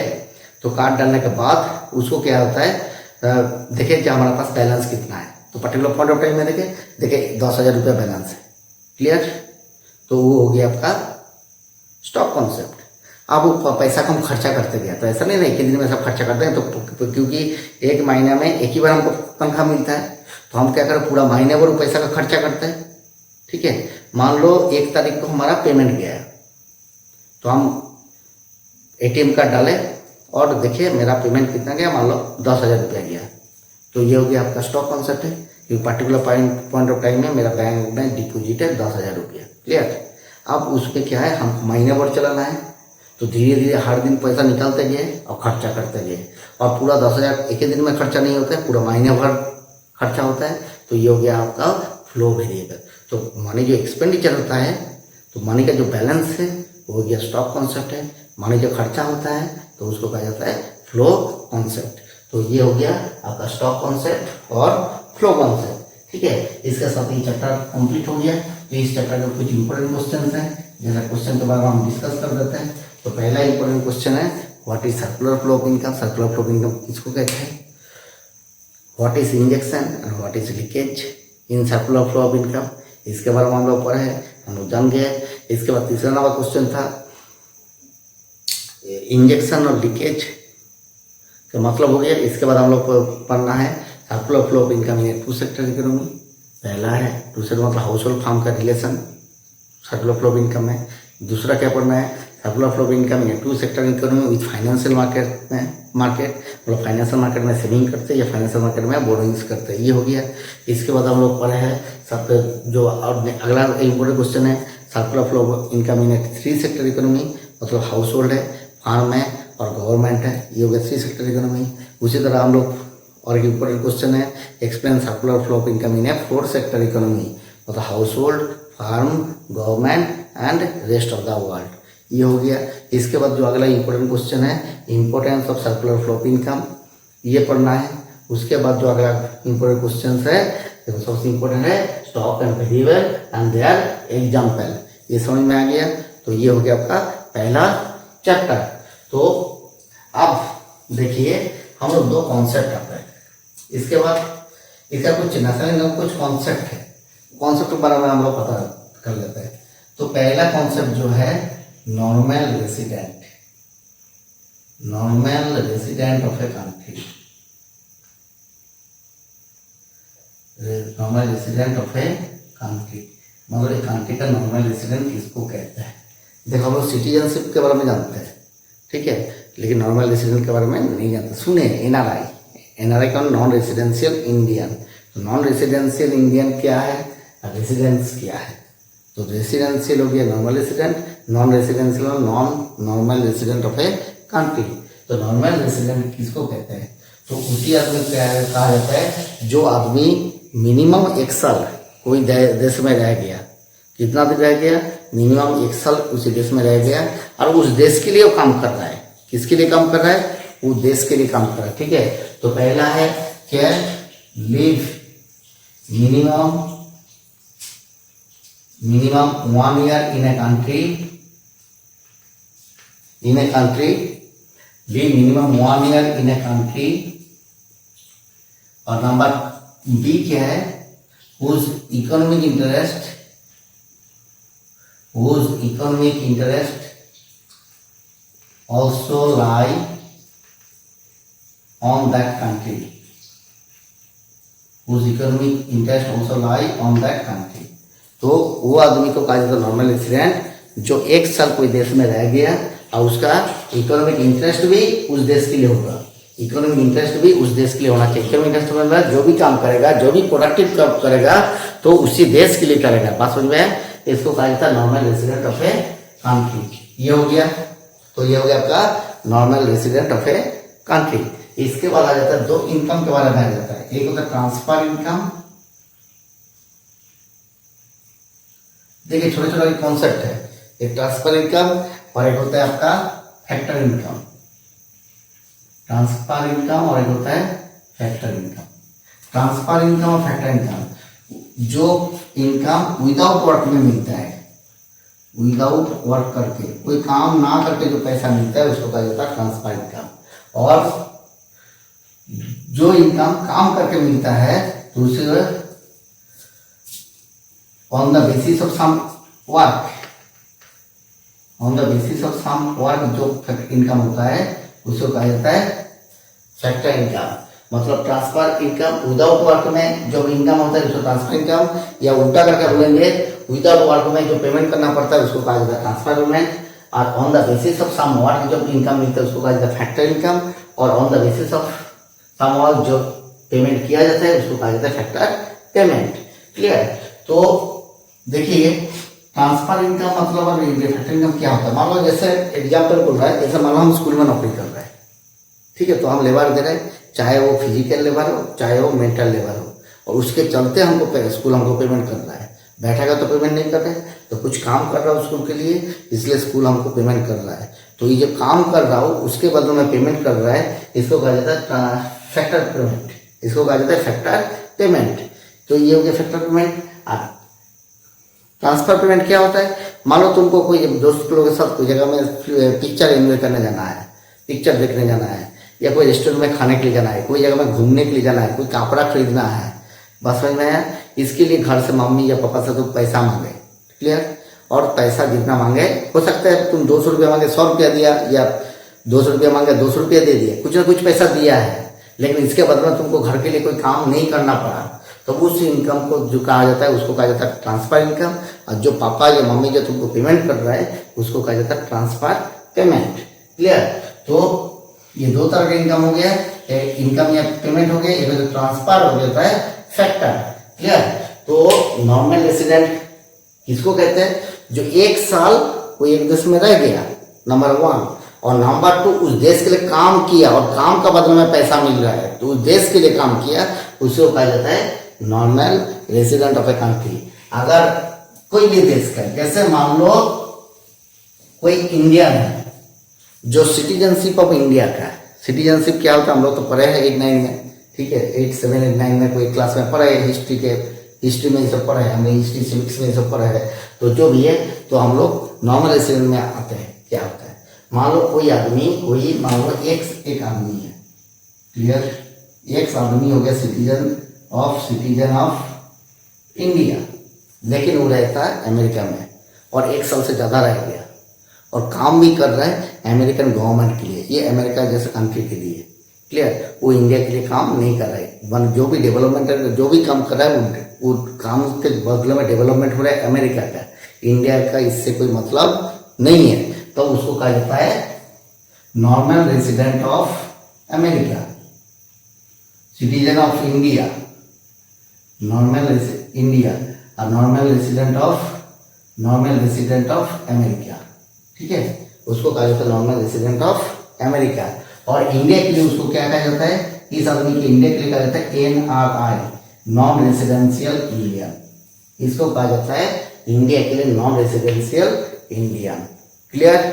तो कार्ड डालने के बाद उसको क्या होता है, देखे कि हमारे पास बैलेंस कितना है, तो पर्टिकुलर पॉइंट ऑफ टाइम में देखे 10,000 रुपया बैलेंस है। क्लियर, तो वो हो गया आपका स्टॉक कॉन्सेप्ट। अब वो पैसा को हम खर्चा करते गया, तो ऐसा नहीं एक ही दिन में सब खर्चा करते हैं, तो क्योंकि एक महीने में एक ही बार हमको तनख्वाह मिलता है, तो हम क्या करें, पूरा महीने भर पैसा का खर्चा करते हैं। ठीक है, मान लो 1 तारीख को हमारा पेमेंट गया, तो हम एटीएम कार्ड डाले और देखिए मेरा पेमेंट कितना गया, मान लो 10,000 रुपया गया, तो ये हो गया आपका स्टॉक कॉन्सेप्ट है। क्योंकि पर्टिकुलर पॉइंट ऑफ टाइम में मेरा बैंक में डिपॉजिट है 10,000 रुपया। क्लियर, अब उस पर क्या है, हम महीने भर चलाना है, तो धीरे धीरे हर दिन पैसा निकालते गए और खर्चा करते गए, और पूरा 10,000 एक ही दिन में खर्चा नहीं होता है, पूरा महीने भर खर्चा होता है। तो ये हो गया आपका फ्लो वेरिएबल। तो मनी जो एक्सपेंडिचर होता है, तो मनी का जो बैलेंस है वो हो गया स्टॉक कॉन्सेप्ट है। मनी जो खर्चा होता है तो उसको कहा जाता है फ्लो कॉन्सेप्ट। तो ये हो गया आपका स्टॉक कॉन्सेप्ट और फ्लो कॉन्सेप्ट। ठीक है, इसके साथ ये चैप्टर कंप्लीट हो गया। तो इस चैप्टर में कुछ इंपॉर्टेंट क्वेश्चन हैं, जैसा क्वेश्चन के बारे में हम डिस्कस कर देते हैं। तो पहला इंपॉर्टेंट क्वेश्चन है, what is circular flow of income. Circular flow of income किसको कहते हैं, what is injection and what is leakage in circular flow of income, इसके बारे में हम लोग पढ़े, हम लोग जान गए। इसके बाद तीसरा नंबर क्वेश्चन था इंजेक्शन और लीकेज का मतलब हो गया। इसके बाद हम लोग को पढ़ना है circular flow of income in 2 sector economy. पहला है 2 सेक्टर मतलब हाउस होल्ड फार्म का relation circular flow of income है। दूसरा क्या पढ़ना है, circular flow of income in 2 sector economy with financial market मतलब फाइनेंशियल मार्केट में सेविंग करते हैं या फाइनेंशियल मार्केट में बोरोइंग्स करते हैं, ये हो गया। इसके बाद हम लोग पढ़े हैं सब जो अगला इम्पोर्टेंट क्वेश्चन है circular flow of income in 3 sector economy मतलब हाउस होल्ड है, फार्म है और गवर्नमेंट है, ये हो गया 3 सेक्टर इकोनॉमी। उसी तरह हम लोग और एक इम्पोर्टेंट क्वेश्चन है, explain circular flow of income in a 4 sector economy, मतलब household, firm, government and rest of the world, ये हो गया। इसके बाद जो अगला इंपॉर्टेंट क्वेश्चन है, importance of circular flow of income, ये पढ़ना है। उसके बाद जो अगला इंपॉर्टेंट क्वेश्चन है, देखो सबसे इंपॉर्टेंट है stock and variable and their example, ये समझ में आ गया। तो ये हो गया आपका पहला चैप्टर। तो अब देखिए हम लोग 2 कॉन्सेप्ट आते हैं, इसके बाद इसका कुछ नेशनल कुछ कॉन्सेप्ट है, कॉन्सेप्ट के बारे में हम लोग पता कर लेते हैं। तो पहला कॉन्सेप्ट जो है normal resident, normal resident of a country, normal resident of a country, मतलब एक कंट्री का नॉर्मल रेसिडेंट किसको कहते हैं। देखो हम लोग सिटीजनशिप के बारे में जानते हैं, ठीक है, लेकिन नॉर्मल रेसिडेंट के बारे में नहीं जानते। सुने एनआरआई, एनआरआई का नॉन रेसिडेंशियल इंडियन। तो नॉन रेसिडेंशियल इंडियन क्या है, रेसिडेंस क्या है। तो रेसिडेंशियल हो गया normal resident, non residential non normal resident of a country. तो नॉर्मल रेसिडेंट किसको कहते हैं, तो उसी आदमी कहा जाता है जो आदमी मिनिमम 1 साल कोई देश में रह गया, कितना दिन रह गया, मिनिमम 1 साल उसी देश में रह गया और उस देश के लिए वो काम कर रहा है। किसके लिए काम कर रहा है, वो देश के लिए काम कर रहा है, ठीक है। तो पहला है क्या, live minimum 1 year in a country, live minimum 1 year in a country। और नंबर बी क्या है, whose economic interest also lie on that country, whose economic interest also lie on that country। तो वो आदमी को कहा जाता है नॉर्मल रेसिडेंट जो 1 साल कोई देश में रह गया और उसका इकोनॉमिक इंटरेस्ट भी उस देश के लिए होगा, इकोनॉमिक इंटरेस्ट भी उस देश के लिए होना चाहिए। इकोनॉमिक इंटरेस्ट मतलब जो भी काम करेगा, जो भी प्रोडक्टिव काम करेगा तो उसी देश के लिए करेगा, बात समझ में। इसको कहा जाता है normal resident of a country, ये हो गया। तो ये हो गया आपका normal resident of a country. इसके बाद आ जाता है 2 इनकम के बारे में आ जाता है, एक होता है ट्रांसफर इनकम। देखिए छोटे छोटे कॉन्सेप्ट है, एक ट्रांसफर इनकम और एक होता है आपका फैक्टर इनकम, ट्रांसफर इनकम और एक होता है फैक्टर इनकम। ट्रांसफर इनकम और फैक्टर इनकम, जो इनकम विदाउट वर्क में मिलता है, विदाउट वर्क करके, कोई काम ना करके जो पैसा मिलता है उसको कहा जाता है ट्रांसफर इनकम। और जो इनकम काम करके मिलता है तो उसे on the basis of some work, on the basis of some work जो इनकम होता है उसको कहा जाता है फैक्टर इनकम। मतलब ट्रांसफर इनकम विदाउट वर्क में जो इनकम होता है उसको ट्रांसफर इनकम, या उल्टा करके बोलेंगे विदाउट वर्क में जो पेमेंट करना पड़ता है उसको कहा जाता है ट्रांसफर पेमेंट। और on the basis of some work जो इनकम मिलता है उसको कहा जाता है फैक्टर इनकम। और on the basis of some work जो पेमेंट किया जाता है उसको कहा जाता है फैक्टर पेमेंट। क्लियर। तो देखिए ट्रांसफर इनकम मतलब और फैक्टर इनकम क्या होता है। मान लो जैसे एग्जाम्पल बोल रहा है, जैसे मान लो हम स्कूल में नौकरी कर रहे हैं, ठीक है, तो हम लेबर दे रहे हैं, चाहे वो फिजिकल लेबर हो चाहे वो मेंटल लेबर हो, और उसके चलते हमको स्कूल हमको पेमेंट कर रहा है। बैठेगा तो पेमेंट नहीं कर रहे, तो कुछ काम कर रहा हो स्कूल के लिए, इसलिए स्कूल हमको पेमेंट कर रहा है। तो ये जो काम कर रहा हो उसके बदले में पेमेंट कर रहा है, इसको कहा जाता है फैक्टर पेमेंट, इसको कहा जाता है फैक्टर पेमेंट। तो ये हो गया फैक्टर पेमेंट। ट्रांसफर पेमेंट क्या होता है, मान लो तुमको कोई दोस्त लोगों के साथ कोई जगह में पिक्चर एंजॉय करने जाना है, पिक्चर देखने जाना है, या कोई रेस्टोरेंट में खाने के लिए जाना है, कोई जगह में घूमने के लिए जाना है, कोई कपड़ा खरीदना है, बस समझ में आया। इसके लिए घर से मम्मी या पापा से तो पैसा मांगे, क्लियर। और पैसा जितना मांगे, हो सकता है तुम 200 रुपया मांगे 100 रुपया दिया, या 200 रुपया मांगे 200 रुपया दे दिया, कुछ ना कुछ पैसा दिया है, लेकिन इसके बदले में तुमको घर के लिए कोई काम नहीं करना पड़ा, तो उस इनकम को जो कहा जाता है उसको कहा जाता है ट्रांसफर इनकम। और जो पापा या मम्मी जो तुमको पेमेंट कर रहा है उसको कहा जाता है ट्रांसफर पेमेंट। क्लियर। तो ये 2 तरह का इनकम हो गया, एक इनकम या पेमेंट हो गया, एक ट्रांसफर हो जाता है फैक्टर। क्लियर। तो नॉर्मल रेसिडेंट किसको कहते हैं, जो 1 साल कोई एक देश में रह गया, नंबर 1। और नंबर 2 उस देश के लिए काम किया और काम का बदले में पैसा मिल रहा है, तो उस देश के लिए काम किया, उसको कहा जाता है normal resident of a country. अगर कोई भी देश का, जैसे मान लो कोई इंडियन है जो सिटीजनशिप ऑफ इंडिया का है। सिटीजनशिप क्या होता है हम लोग तो पढ़े हैं 8-9 में, ठीक है, 8-7-8-9 में कोई क्लास में पढ़े है, हिस्ट्री में ये सब पढ़े हैं, हमने हिस्ट्री सिविक्स में ये सब पढ़े हैं। तो जो भी है तो हम लोग नॉर्मल रेसिडेंट में आते हैं। क्या होता है, मान लो कोई आदमी, कोई मान लो एक आदमी है, क्लियर, एक आदमी हो गया सिटीजन ऑफ इंडिया, लेकिन वो रहता है अमेरिका में और 1 साल से ज़्यादा रह गया और काम भी कर रहा है अमेरिकन गवर्नमेंट के लिए, ये अमेरिका जैसे कंट्री के लिए, क्लियर। वो इंडिया के लिए काम नहीं कर रहा है, जो भी डेवलपमेंट है, जो भी काम कर रहा है वो काम के बदले में डेवलपमेंट हो रहा है अमेरिका का, इंडिया का इससे कोई मतलब नहीं है, तो उसको कहा जाता है normal resident of America, citizen of India, normal India और नॉर्मल रेसिडेंट ऑफ अमेरिका, ठीक है, उसको कहा जाता है नॉर्मल रेसिडेंट ऑफ अमेरिका। और इंडिया के लिए उसको क्या कहा जाता है, इस आदमी के इंडिया के लिए कहा जाता है NRI, नॉन रेसिडेंशियल इंडियन, इसको कहा जाता है इंडिया के लिए नॉन रेसिडेंशियल इंडियन, क्लियर,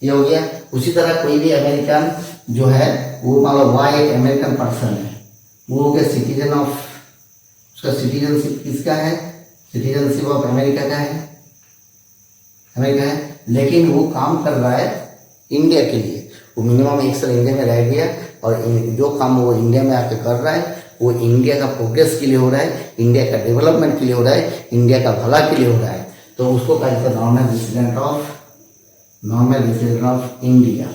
ये हो गया। उसी तरह कोई भी अमेरिकन जो है वो मान लो वाई एक अमेरिकन पर्सन है, वो हो गया सिटीजन ऑफ, उसका सिटीजनशिप किसका है, सिटीजनशिप ऑफ अमेरिका का है, अमेरिका है, लेकिन वो काम कर रहा है इंडिया के लिए, वो मिनिमम 1 साल इंडिया में रह गया और जो काम वो इंडिया में आके कर रहा है वो इंडिया का प्रोग्रेस के लिए हो रहा है, इंडिया का डेवलपमेंट के लिए हो रहा है, इंडिया का भला के लिए हो रहा है, तो उसको कहा जाता है नॉर्मल रेसिडेंट ऑफ इंडिया,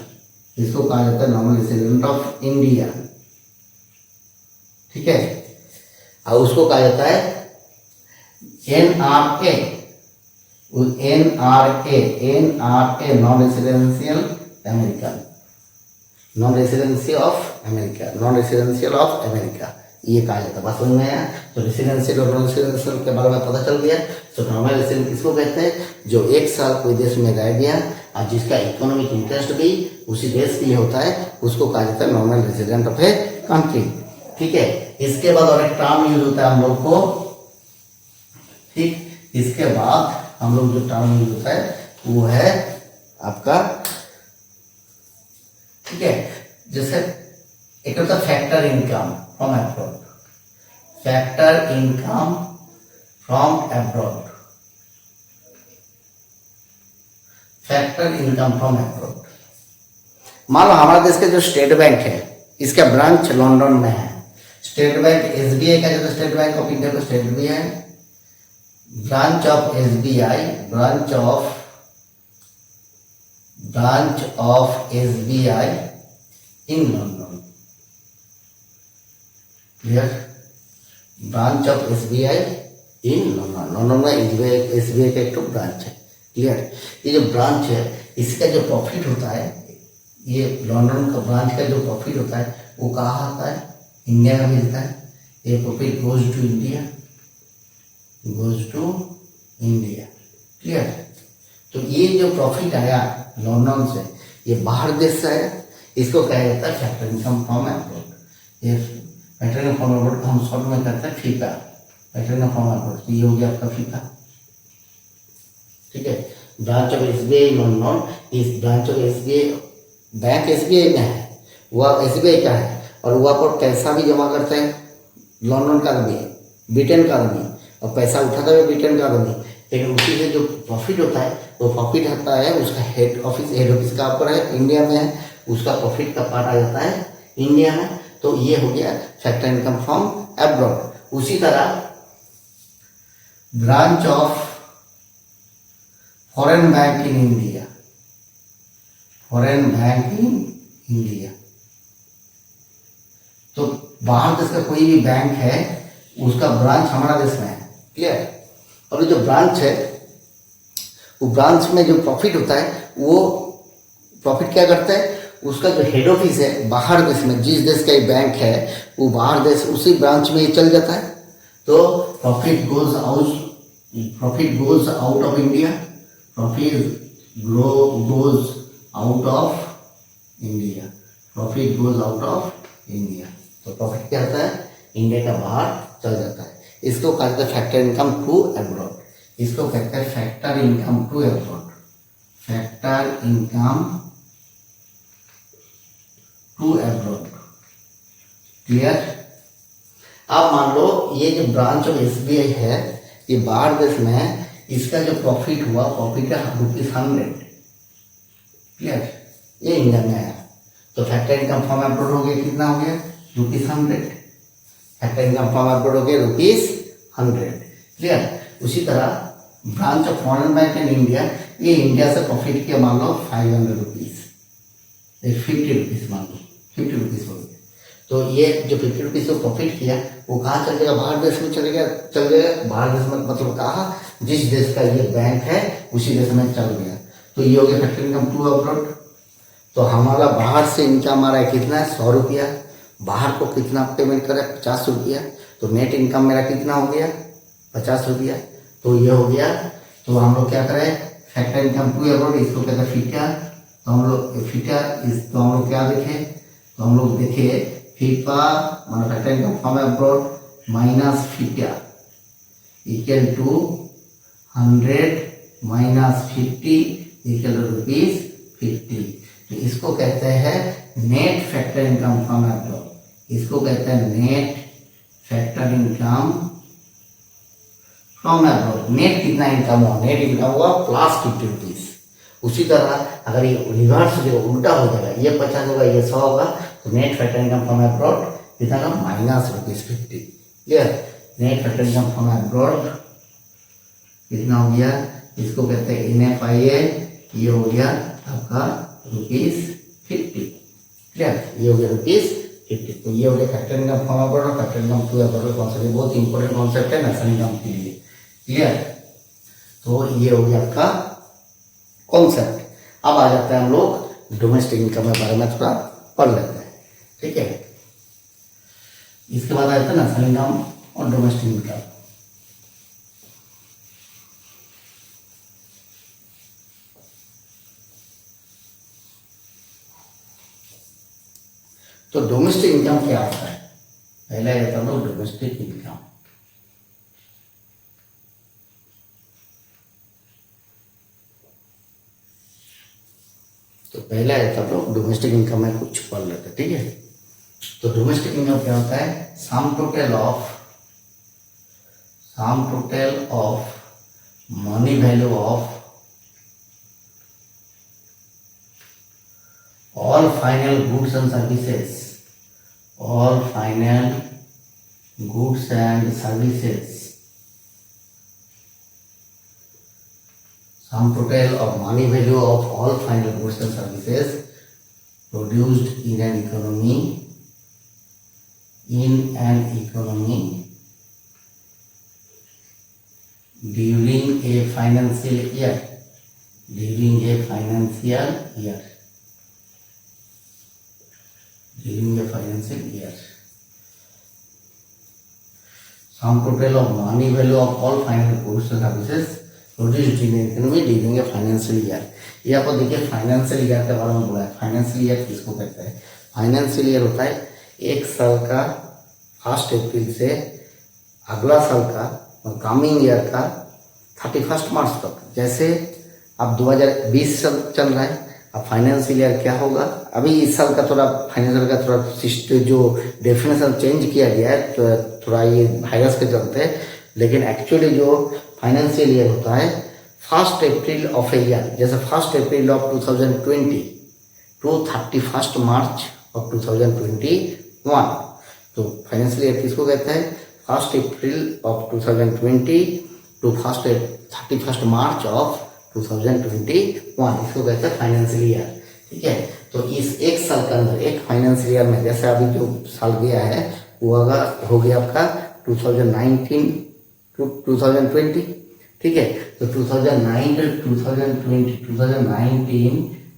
इसको कहा जाता है नॉर्मल रेसिडेंट ऑफ इंडिया, ठीक है। और उसको कहा जाता है NRA, non residential American, non residential of America, ये कहा जाता है। बात समझ में आया, तो रेसिडेंशियल और नॉन रेसिडेंशियल के बारे में पता चल गया। तो नॉर्मल रेसिडेंट किसको कहते हैं, जो 1 साल कोई देश में रह गया और जिसका इकोनॉमिक इंटरेस्ट भी उसी देश के लिए होता है, उसको कहा जाता है normal resident of a country, ठीक है। इसके बाद और एक टर्म यूज होता है हम लोग को, ठीक, इसके बाद हम लोग जो टर्म यूज होता है वो है आपका, ठीक है, जैसे एक होता है factor income from abroad, factor income from abroad, factor income from abroad. मान लो हमारे देश का जो स्टेट बैंक है, इसका ब्रांच लंदन में है, स्टेट बैंक SBI का, जो स्टेट बैंक ऑफ इंडिया का स्टेट भी है, branch of SBI, branch of SBI in London, clear, branch of SBI in London, London में SBI का एक तो ब्रांच है, क्लियर। ये जो ब्रांच है इसका जो प्रॉफिट होता है, ये लंदन का ब्रांच का जो प्रॉफिट होता है वो कहाँ आता है, इंडिया में मिलता है, ये profit goes to India, clear. तो ये जो प्रॉफिट आया लंदन से, ये बाहर देश से आया, इसको कहा जाता है फैक्टर इनकम फ्रॉम अब्रॉड। ये फैक्टर इनकम फ्रॉम अब्रॉड को हम शॉर्ट में कहते हैं फीका, फैक्टर इनकम फ्रॉम अब्रॉड, ये हो गया आपका फीका, ठीक है। ब्रांच ऑफ SBI लंदन, इस branch of SBI bank SBI में है, वह SBI का है, और वहाँ पर पैसा भी जमा करते हैं लंदन का आदमी, ब्रिटेन का आदमी, और पैसा उठाता है ब्रिटेन का आदमी, लेकिन उसी से जो प्रॉफिट होता है वो प्रॉफिट आता है उसका हेड ऑफिस का ऊपर है, इंडिया में है, उसका प्रॉफिट का पार्ट आ जाता है इंडिया में, तो ये हो गया फैक्टर इनकम फ्रॉम अब्रॉड। उसी तरह branch of foreign bank in India, foreign bank in India, तो बाहर देश का कोई भी बैंक है उसका ब्रांच हमारा देश में है, क्लियर। और जो ब्रांच है वो ब्रांच में जो प्रॉफिट होता है वो प्रॉफिट क्या करता है, उसका जो हेड ऑफिस है बाहर देश में, जिस देश का ये बैंक है वो बाहर देश उसी ब्रांच में ये चल जाता है, तो profit goes out of India, profit goes out of India, profit goes out of India. तो प्रॉफिट क्या होता है, इंडिया का बाहर चल जाता है। इसको कहते हैं फैक्टर इनकम टू अब्रॉड, इसको कहते हैं factor income to abroad, factor income to abroad. Clear. अब मान लो ये जो ब्रांच ऑफ एसबीआई है, ये बाहर देश में, इसका जो प्रॉफिट हुआ, प्रॉफिट है ₹100। क्लियर। ये इंडिया में आया तो फैक्टर इनकम फ्रॉम अब्रॉड हो गया, कितना हो गया, ₹100। फैक्टर इनकम फ्रॉम अब्रॉड हो गया ₹100। क्लियर। उसी तरह branch of foreign bank in India, ये इंडिया से प्रॉफिट किया मान लो ₹500, ₹50 मान लो, ₹50 हो गया। तो ये जो ₹50 को प्रॉफिट किया वो कहाँ चल जाएगा, बाहर देश में चल जाएगा। बाहर देश में मतलब कहा, जिस देश का ये बैंक है उसी देश में चल गया। तो ये हो गया फैक्टर इनकम टू अब्रॉड। तो हमारा बाहर से इनकम आ रहा है कितना है, ₹100। बाहर को कितना पेमेंट करें, ₹50। तो नेट इनकम मेरा कितना हो गया, ₹50। तो ये हो गया। तो हम लोग क्या करें, फैक्टर इनकम टू अब्रॉड, इसको कहते हैं फीटा। तो हम लोग फीटा, तो हम लोग क्या देखे, तो हम लोग देखे फीफा मतलब factor income from abroad minus FITA equal to 100 minus 50 equal to ₹50। तो इसको कहते हैं net factor income from abroad, इसको कहते हैं net factor income from abroad. Net कितना इनकम हुआ, नेट इनकम हुआ +50। उसी तरह अगर ये रिवर्स जो उल्टा हो जाएगा, ये 50 होगा, ये 100 होगा, तो net factor income from abroad कितना का, -50। Clear. Net factor income from abroad कितना हो गया, इसको कहते हैं NFIA, ये हो गया आपका ₹50। क्लियर। ये हो गया ₹50। तो ये हो गया फैक्टर इनकम फ्रॉम अब्रॉड और factor income to abroad concept, बहुत इंपॉर्टेंट कॉन्सेप्ट है नेशनल इनकम के लिए। क्लियर। तो ये हो गया आपका कॉन्सेप्ट। अब आ जाता है हम लोग डोमेस्टिक इनकम के बारे में थोड़ा पढ़ लेते हैं। ठीक है। इसके बाद आ जाता है नेशनल इनकम और डोमेस्टिक इनकम। तो डोमेस्टिक इनकम क्या होता है, पहले आ जाता है हम लोग डोमेस्टिक इनकम। तो पहले आया था लोग डोमेस्टिक इनकम में कुछ पढ़ लेते। ठीक है। तो डोमेस्टिक इनकम क्या होता है, sum total of money value of all final goods and services, all final goods and services, sum total of money value of all final goods and services produced in an economy during a financial year, during a financial year. Sum total of money value of all final goods and services produced in an economy during a financial year. ये आपको देखिए financial year के बारे में बोला है। Financial year किसको कहते हैं, फाइनेंशियल ईयर होता है एक साल का 1 अप्रैल से अगला साल का कमिंग ईयर का 31 मार्च तक। जैसे अब 2020 चल रहा है, अब फाइनेंशियल ईयर क्या होगा, अभी इस साल का थोड़ा फाइनेंशियल का थोड़ा सिस्टम जो डेफिनेशन चेंज किया गया है, तो थोड़ा ये वायरस के चलते, लेकिन एक्चुअली जो फाइनेंशियल ईयर होता है 1 अप्रैल ऑफ ए ईयर, जैसे 1 April of 2020 to 31 March of 2021। तो फाइनेंशियल ईयर किसको कहते हैं, 1 April of 2020 to 31 March of 2021, इसको कहते हैं फाइनेंशियल ईयर। ठीक है। तो इस एक साल के अंदर एक फाइनेंशियल ईयर में, जैसे अभी जो साल गया है वो हो गया आपका 2019 टू 2020। ठीक है। तो 2019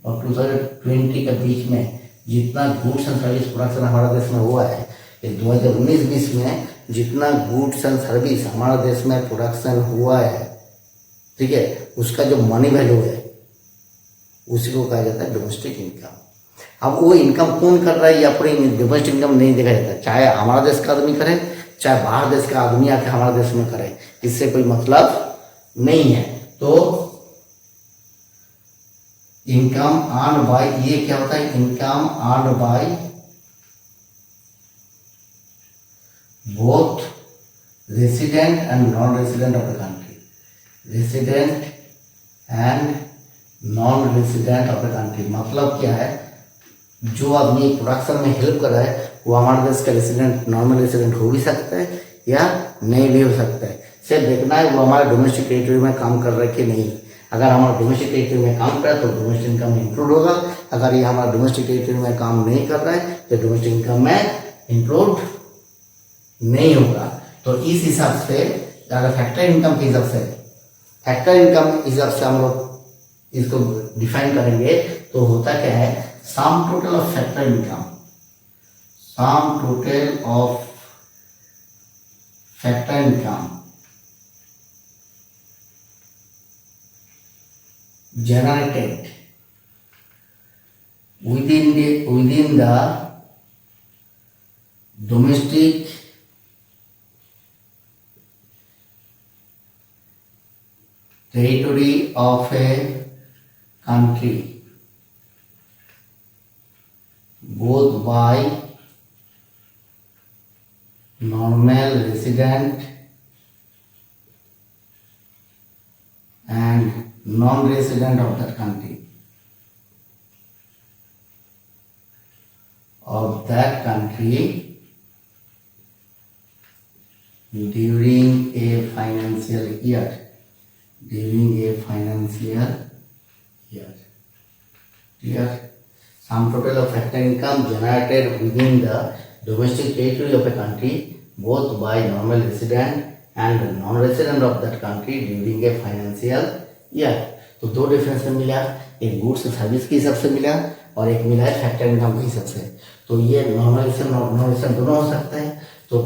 और 2020 के बीच में जितना गुड्स एंड सर्विस प्रोडक्शन हमारा देश में हुआ है, 2019-20 में जितना गुड्स एंड सर्विस हमारा देश में प्रोडक्शन हुआ है, ठीक है, उसका जो मनी वैल्यू है उसी को कहा जाता है डोमेस्टिक इनकम। अब वो इनकम कौन कर रहा है या पूरी डोमेस्टिक इनकम नहीं देखा जाता, चाहे हमारा देश का आदमी करे चाहे बाहर देश का आदमी आके हमारे देश में करे, इससे कोई मतलब नहीं है। तो इनकम अर्न बाय, ये क्या होता है, income earn by both resident and non resident of the country, resident and non resident of the country. मतलब क्या है, जो आदमी प्रोडक्शन में हेल्प कर रहा है वो हमारे देश का रेसिडेंट, नॉर्मल रेसिडेंट हो भी सकता है या नहीं भी हो सकता है। सिर्फ देखना है वो हमारे डोमेस्टिक टेरिटरी में काम कर रहा है कि नहीं। अगर हमारा डोमेस्टिक टेरिटरी में काम कर रहा है तो डोमेस्टिक इनकम में इंक्लूड होगा, अगर ये हमारा डोमेस्टिक टेरिटरी में काम नहीं कर रहा है तो डोमेस्टिक इनकम में इंक्लूड नहीं होगा। तो इस हिसाब से अगर फैक्टर इनकम के हिसाब से, फैक्टर इनकम के हिसाब से हम लोग इसको डिफाइन करेंगे तो होता क्या है, sum total of factor income, some total of factor income generated within the domestic territory of a country, both by normal resident and non-resident of that country, during a financial year, Clear? Sum total of factor income generated within the domestic territory of a country, both by normal resident and non-resident of that country during a financial year. तो दो difference में मिला, एक goods service के हिसाब से मिला और एक मिला है फैक्टर इनकम के हिसाब से। तो ये नॉर्मल नॉन दोनों हो सकता है। तो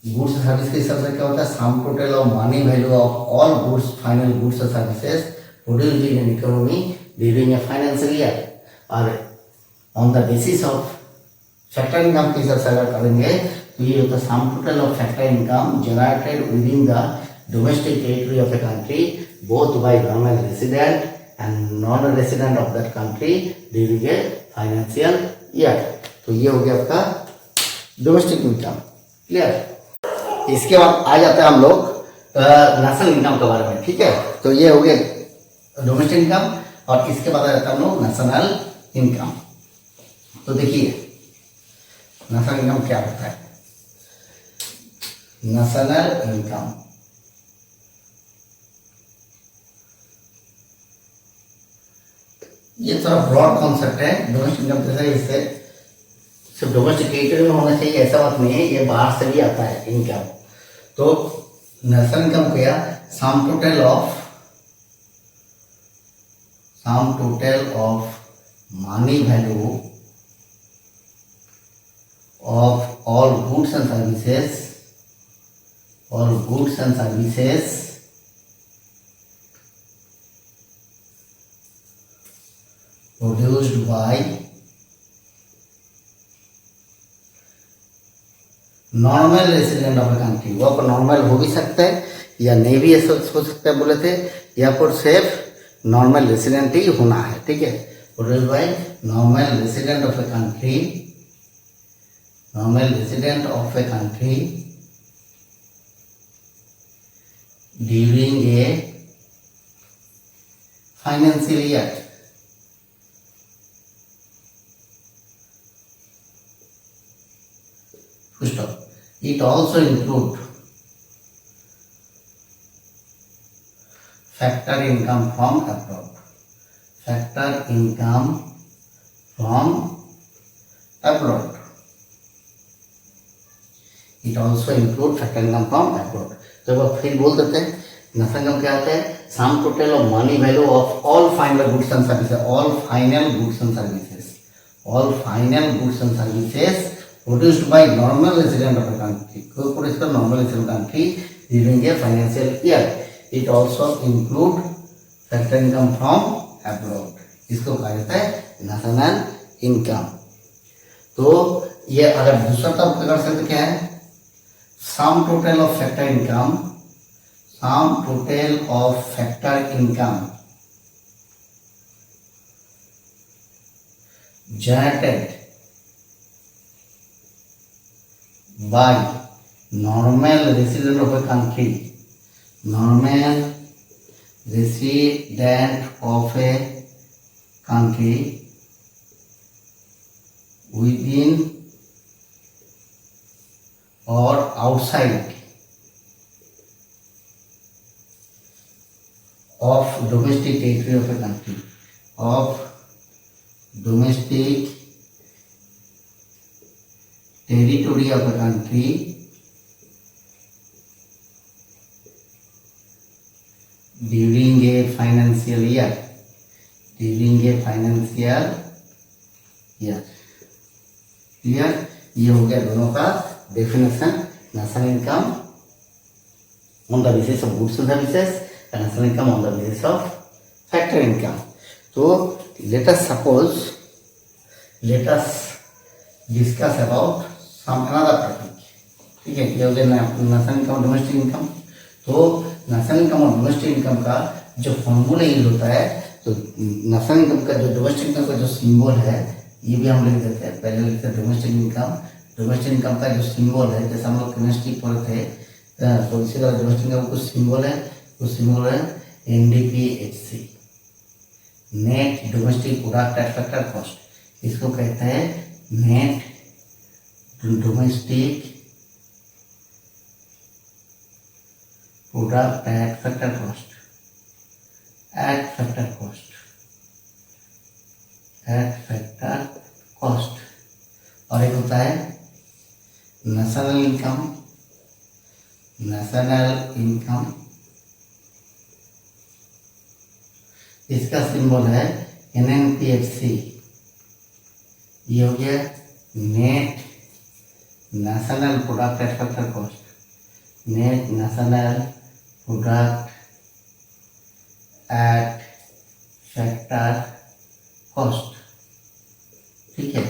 गुड्स सर्विस के हिसाब से क्या होता है, sum total of money value of all goods, final goods और services produced in an economy during a financial year. और on the basis of factor income के हिसाब से अगर करेंगे तो ये होता है sum total of factor income generated within the domestic territory of a country, both by normal resident and non-resident of that country during a financial year। तो ये हो गया आपका डोमेस्टिक इनकम। क्लियर? इसके बाद आ जाता है हम लोग नेशनल इनकम के बारे में। ठीक है, तो ये हो गया डोमेस्टिक इनकम और इसके बाद आ जाता है हम लोग नेशनल इनकम। तो देखिए नेशनल इनकम क्या होता है। नेशनल इनकम ये थोड़ा ब्रॉड कॉन्सेप्ट है। डोमेस्टिक इनकम जैसे इससे सिर्फ डोमेस्टिक टेरिटरी में होना चाहिए ऐसा बात नहीं है, ये बाहर से भी आता है इनकम। तो नेशनल इनकम क्या, सम total of money value of all goods and services produced by normal resident of a country. वो पर नॉर्मल हो भी सकता है या नहीं भी ऐसा हो सकता है बोले थे, या पर सिर्फ नॉर्मल रेसिडेंट ही होना है। ठीक है, produced by normal resident of a country during a financial year. It also include factor income from abroad. It also include factor income from abroad. तो अब फिर बोल देते हैं नेशनल इनकम क्या होता है, sum total of money value of all final goods and services produced by normal resident of a country, produced by normal resident country during a financial year. It also include factor income from abroad, इसको कहा जाता है national income. तो ये अगर दूसरा तरफ कर सकते क्या है, sum total of factor income, some total of factor income generated by normal resident of a country, normal resident of a country within or outside of domestic territory of a country, of domestic territory of a country during a financial year, during a financial year। Clear, ये हो गया दोनों का definition. National income on the basis of goods services and national income on the basis of factor income. तो let us suppose, let us discuss about some another topic। ठीक है, ये हो गया नेशनल इनकम, डोमेस्टिक इनकम। तो national income और domestic income का जो फॉर्मूला यूज होता है, तो नेशनल इनकम का जो डोमेस्टिक इनकम का जो सिंबल है ये भी हम लिख देते हैं। पहले लिखते हैं डोमेस्टिक इनकम, डोमेस्टिक इनकम का जो सिंबल है, जैसे हम लोग केमिस्ट्री पढ़े थे, तो इसी तरह डोमेस्टिक इनकम कुछ सिंबल है, कुछ सिंबल है NDPHC, net domestic product at factor cost. इसको कहते हैं net domestic product at factor cost, eight factor cost, eight factor cost. और एक होता है नेशनल इनकम, नेशनल इनकम, इसका सिंबल है NNPHC। ये हो गया net national product at factor cost, net national product at factor cost. ठीक है,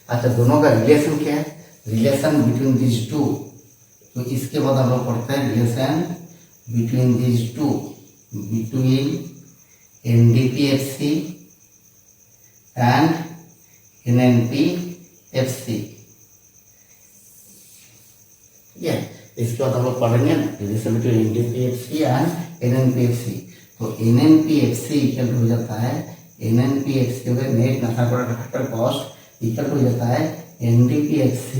अच्छा दोनों का रिलेशन क्या है, रिलेशन बिटवीन दिस टू। तो इसके बाद हम लोग पढ़ते हैं relation between this two, between NDPHC and NNPHC। ठीक है, इसके बाद हम लोग पढ़ेंगे relation between NDPHC and NNPHC। तो NNPHC इक्वल हो जाता है, NNPHC हो गया net national product factor cost, equal हो जाता है NDPHC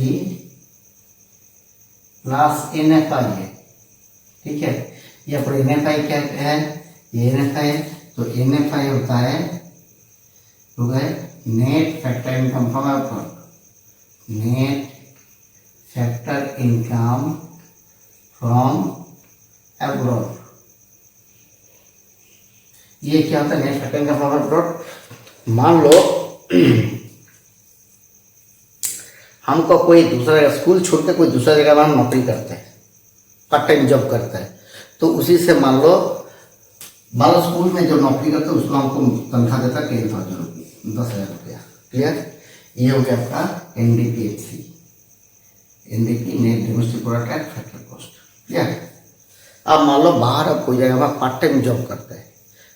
प्लस NFI है। ठीक है, या फिर NFI क्या है, ये NFI है। तो NFI होता है, हो गए net factor income from abroad, net factor income from abroad. ये क्या होता है net factor income from abroad. मान लो हमको कोई दूसरा स्कूल छोड़ के कोई दूसरा जगह में हम नौकरी करते हैं, पार्ट टाइम जॉब करता है, तो उसी से मान लो स्कूल में जो नौकरी करते हैं उसको हमको तनख्वाह देता है 10,000 रुपये, 10,000 रुपया। क्लियर, ये हो गया आपका NDPHC, NDP net domestic product at factor cost. Clear, अब मान लो बाहर अब कोई जगह में पार्ट टाइम जॉब करता है,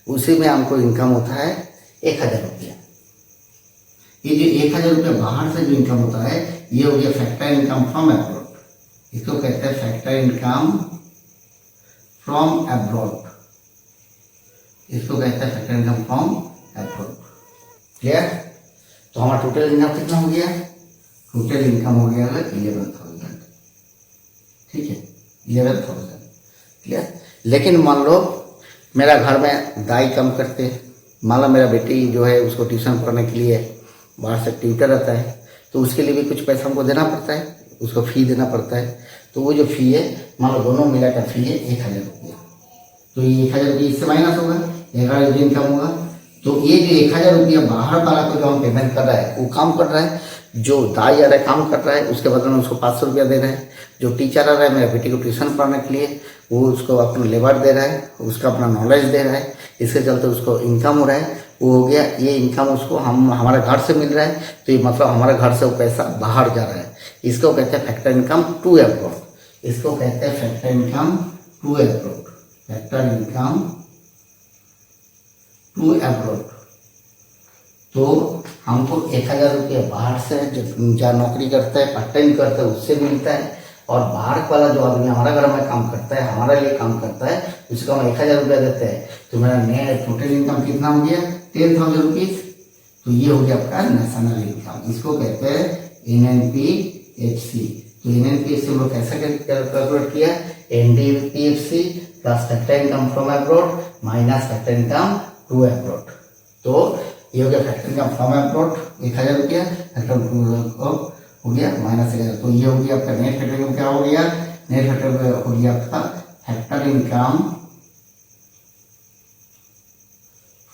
उसी में हमको इनकम होता है 1,000 रुपया। ये जो 1,000 रुपये बाहर से जो इनकम होता है ये हो गया फैक्टर इनकम फ्रॉम अब्रॉड, इसको कहते हैं फैक्टर इनकम फ्रॉम अब्रॉड, इसको कहते हैं factor income from abroad. Clear, तो हमारा टोटल इनकम कितना हो गया, टोटल इनकम हो गया 11,000। ठीक है, 11,000। क्लियर, लेकिन मान लो मेरा घर में दाई कम करते, मान लो मेरा बेटी जो है उसको ट्यूशन पढ़ने के लिए बाहर से ट्यूटर रहता है, तो उसके लिए भी कुछ पैसा हमको देना पड़ता है, उसको फ़ी देना पड़ता है। तो वो जो फ़ी है, मान लो दोनों मिला कर फ़ी है 1,000 रुपया, तो ये 1,000 रुपये इससे माइनस होगा, 11,000 इनकम होगा। तो ये जो 1,000 रुपया बाहर वाला को जो हम पेमेंट कर रहा है वो काम कर रहा है, जो दाई आ रहा है काम कर रहा है, उसके बदले में उसको 500 रुपया दे रहा है। जो टीचर आ रहा है मेरे बेटी को ट्यूशन पढ़ाने के लिए, वो उसको अपना लेबर दे रहा है, उसका अपना नॉलेज दे रहा है, इसके चलते उसको इनकम हो रहा है। वो हो गया। ये इनकम उसको हम हमारे घर से मिल रहा है, तो ये मतलब हमारे घर से वो पैसा बाहर जा रहा है, इसको कहते हैं फैक्टर इनकम टू अब्रॉड। इसको कहते हैं factor income to abroad, factor income to abroad. तो हमको 1,000 रुपये बाहर से जो जहाँ नौकरी करता है, पार्ट टाइम करता है, उससे मिलता है, और बाहर वाला जो आदमी हमारा घर में काम करता है, हमारे लिए काम करता है, उसको हम 1,000 रुपया देते हैं। तो मेरा नेट टोटल इनकम कितना हो गया? 10,000 रुपीज़। तो ये हो गया आपका नेशनल इनकम। इसको कहते हैं NNPFC। तो NNPFC हम लोग कैसे कैलकुलेट किया? NDPFC plus factor income from abroad minus factor income to abroad. तो ये हो गया फैक्टर इनकम फ्रॉम अब्रॉड 1,000 रुपया, फैक्टर हो गया माइनस 1,000। तो ये हो गया आपका नेट फैक्टर इनकम। क्या हो गया? नेट फैक्टर हो गया आपका factor income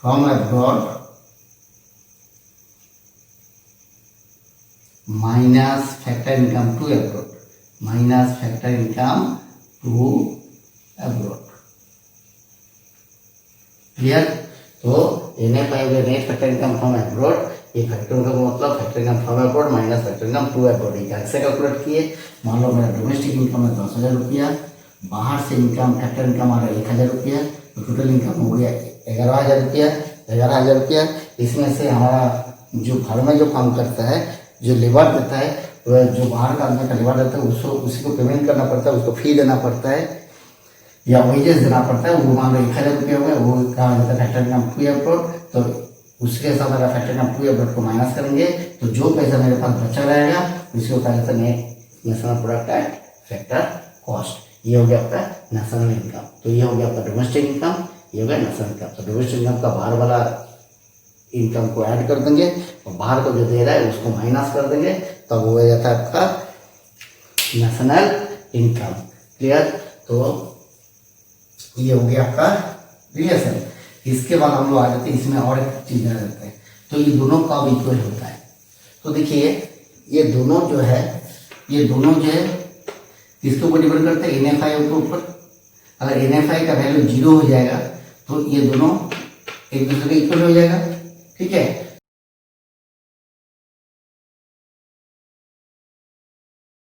from abroad minus factor income to abroad, minus factor income to abroad. Clear? तो net factor income from abroad, ये फैक्टर इनकम मतलब factor income from abroad minus factor income to abroad. ये कैसे calculate किए? मान लो मेरा domestic income है 10,000 रुपया, बाहर से इनकम फैक्टर इनकम आ रहा है 1,000 रुपया, तो टोटल इनकम हो गया 11,000 रुपया। 11,000 रुपया, इसमें से हमारा जो घर में जो काम करता है, जो लेबर देता है, वह जो बाहर का आदमी का लेबर देता है, उसको उसी को पेमेंट करना पड़ता है, उसको फी देना पड़ता है या वेजेस देना पड़ता है। वो मान लो 1,000 रुपया हुआ, वो कहा जाता है फैक्टर इनकम टू अब्रॉड। तो उसके साथ अगर फैक्टर इनकम टू अब्रॉड को माइनस करेंगे, तो जो पैसा मेरे पास बचा रहेगा उसको कहा जाता है net national product at factor cost. ये हो गया आपका नेशनल इनकम। तो ये हो गया आपका डोमेस्टिक इनकम, ये हो गया नेशनल इनकम। तो डोमेस्टिक इनकम का बाहर वाला इनकम को ऐड कर देंगे और बाहर को जो दे रहा है उसको माइनस कर देंगे, तब हो जाता है आपका नेशनल इनकम। क्लियर? तो ये हो गया आपका रिलेशन। इसके बाद हम लोग आ जाते हैं, इसमें और एक चीज आ जाता है, तो ये दोनों कब इक्वल होता है? तो देखिए ये दोनों जो है किसके ऊपर डिपेंड करते हैं? NFI के ऊपर। अगर NFI का वैल्यू 0 हो जाएगा तो ये दोनों एक दूसरे के इक्वल हो जाएगा। ठीक है?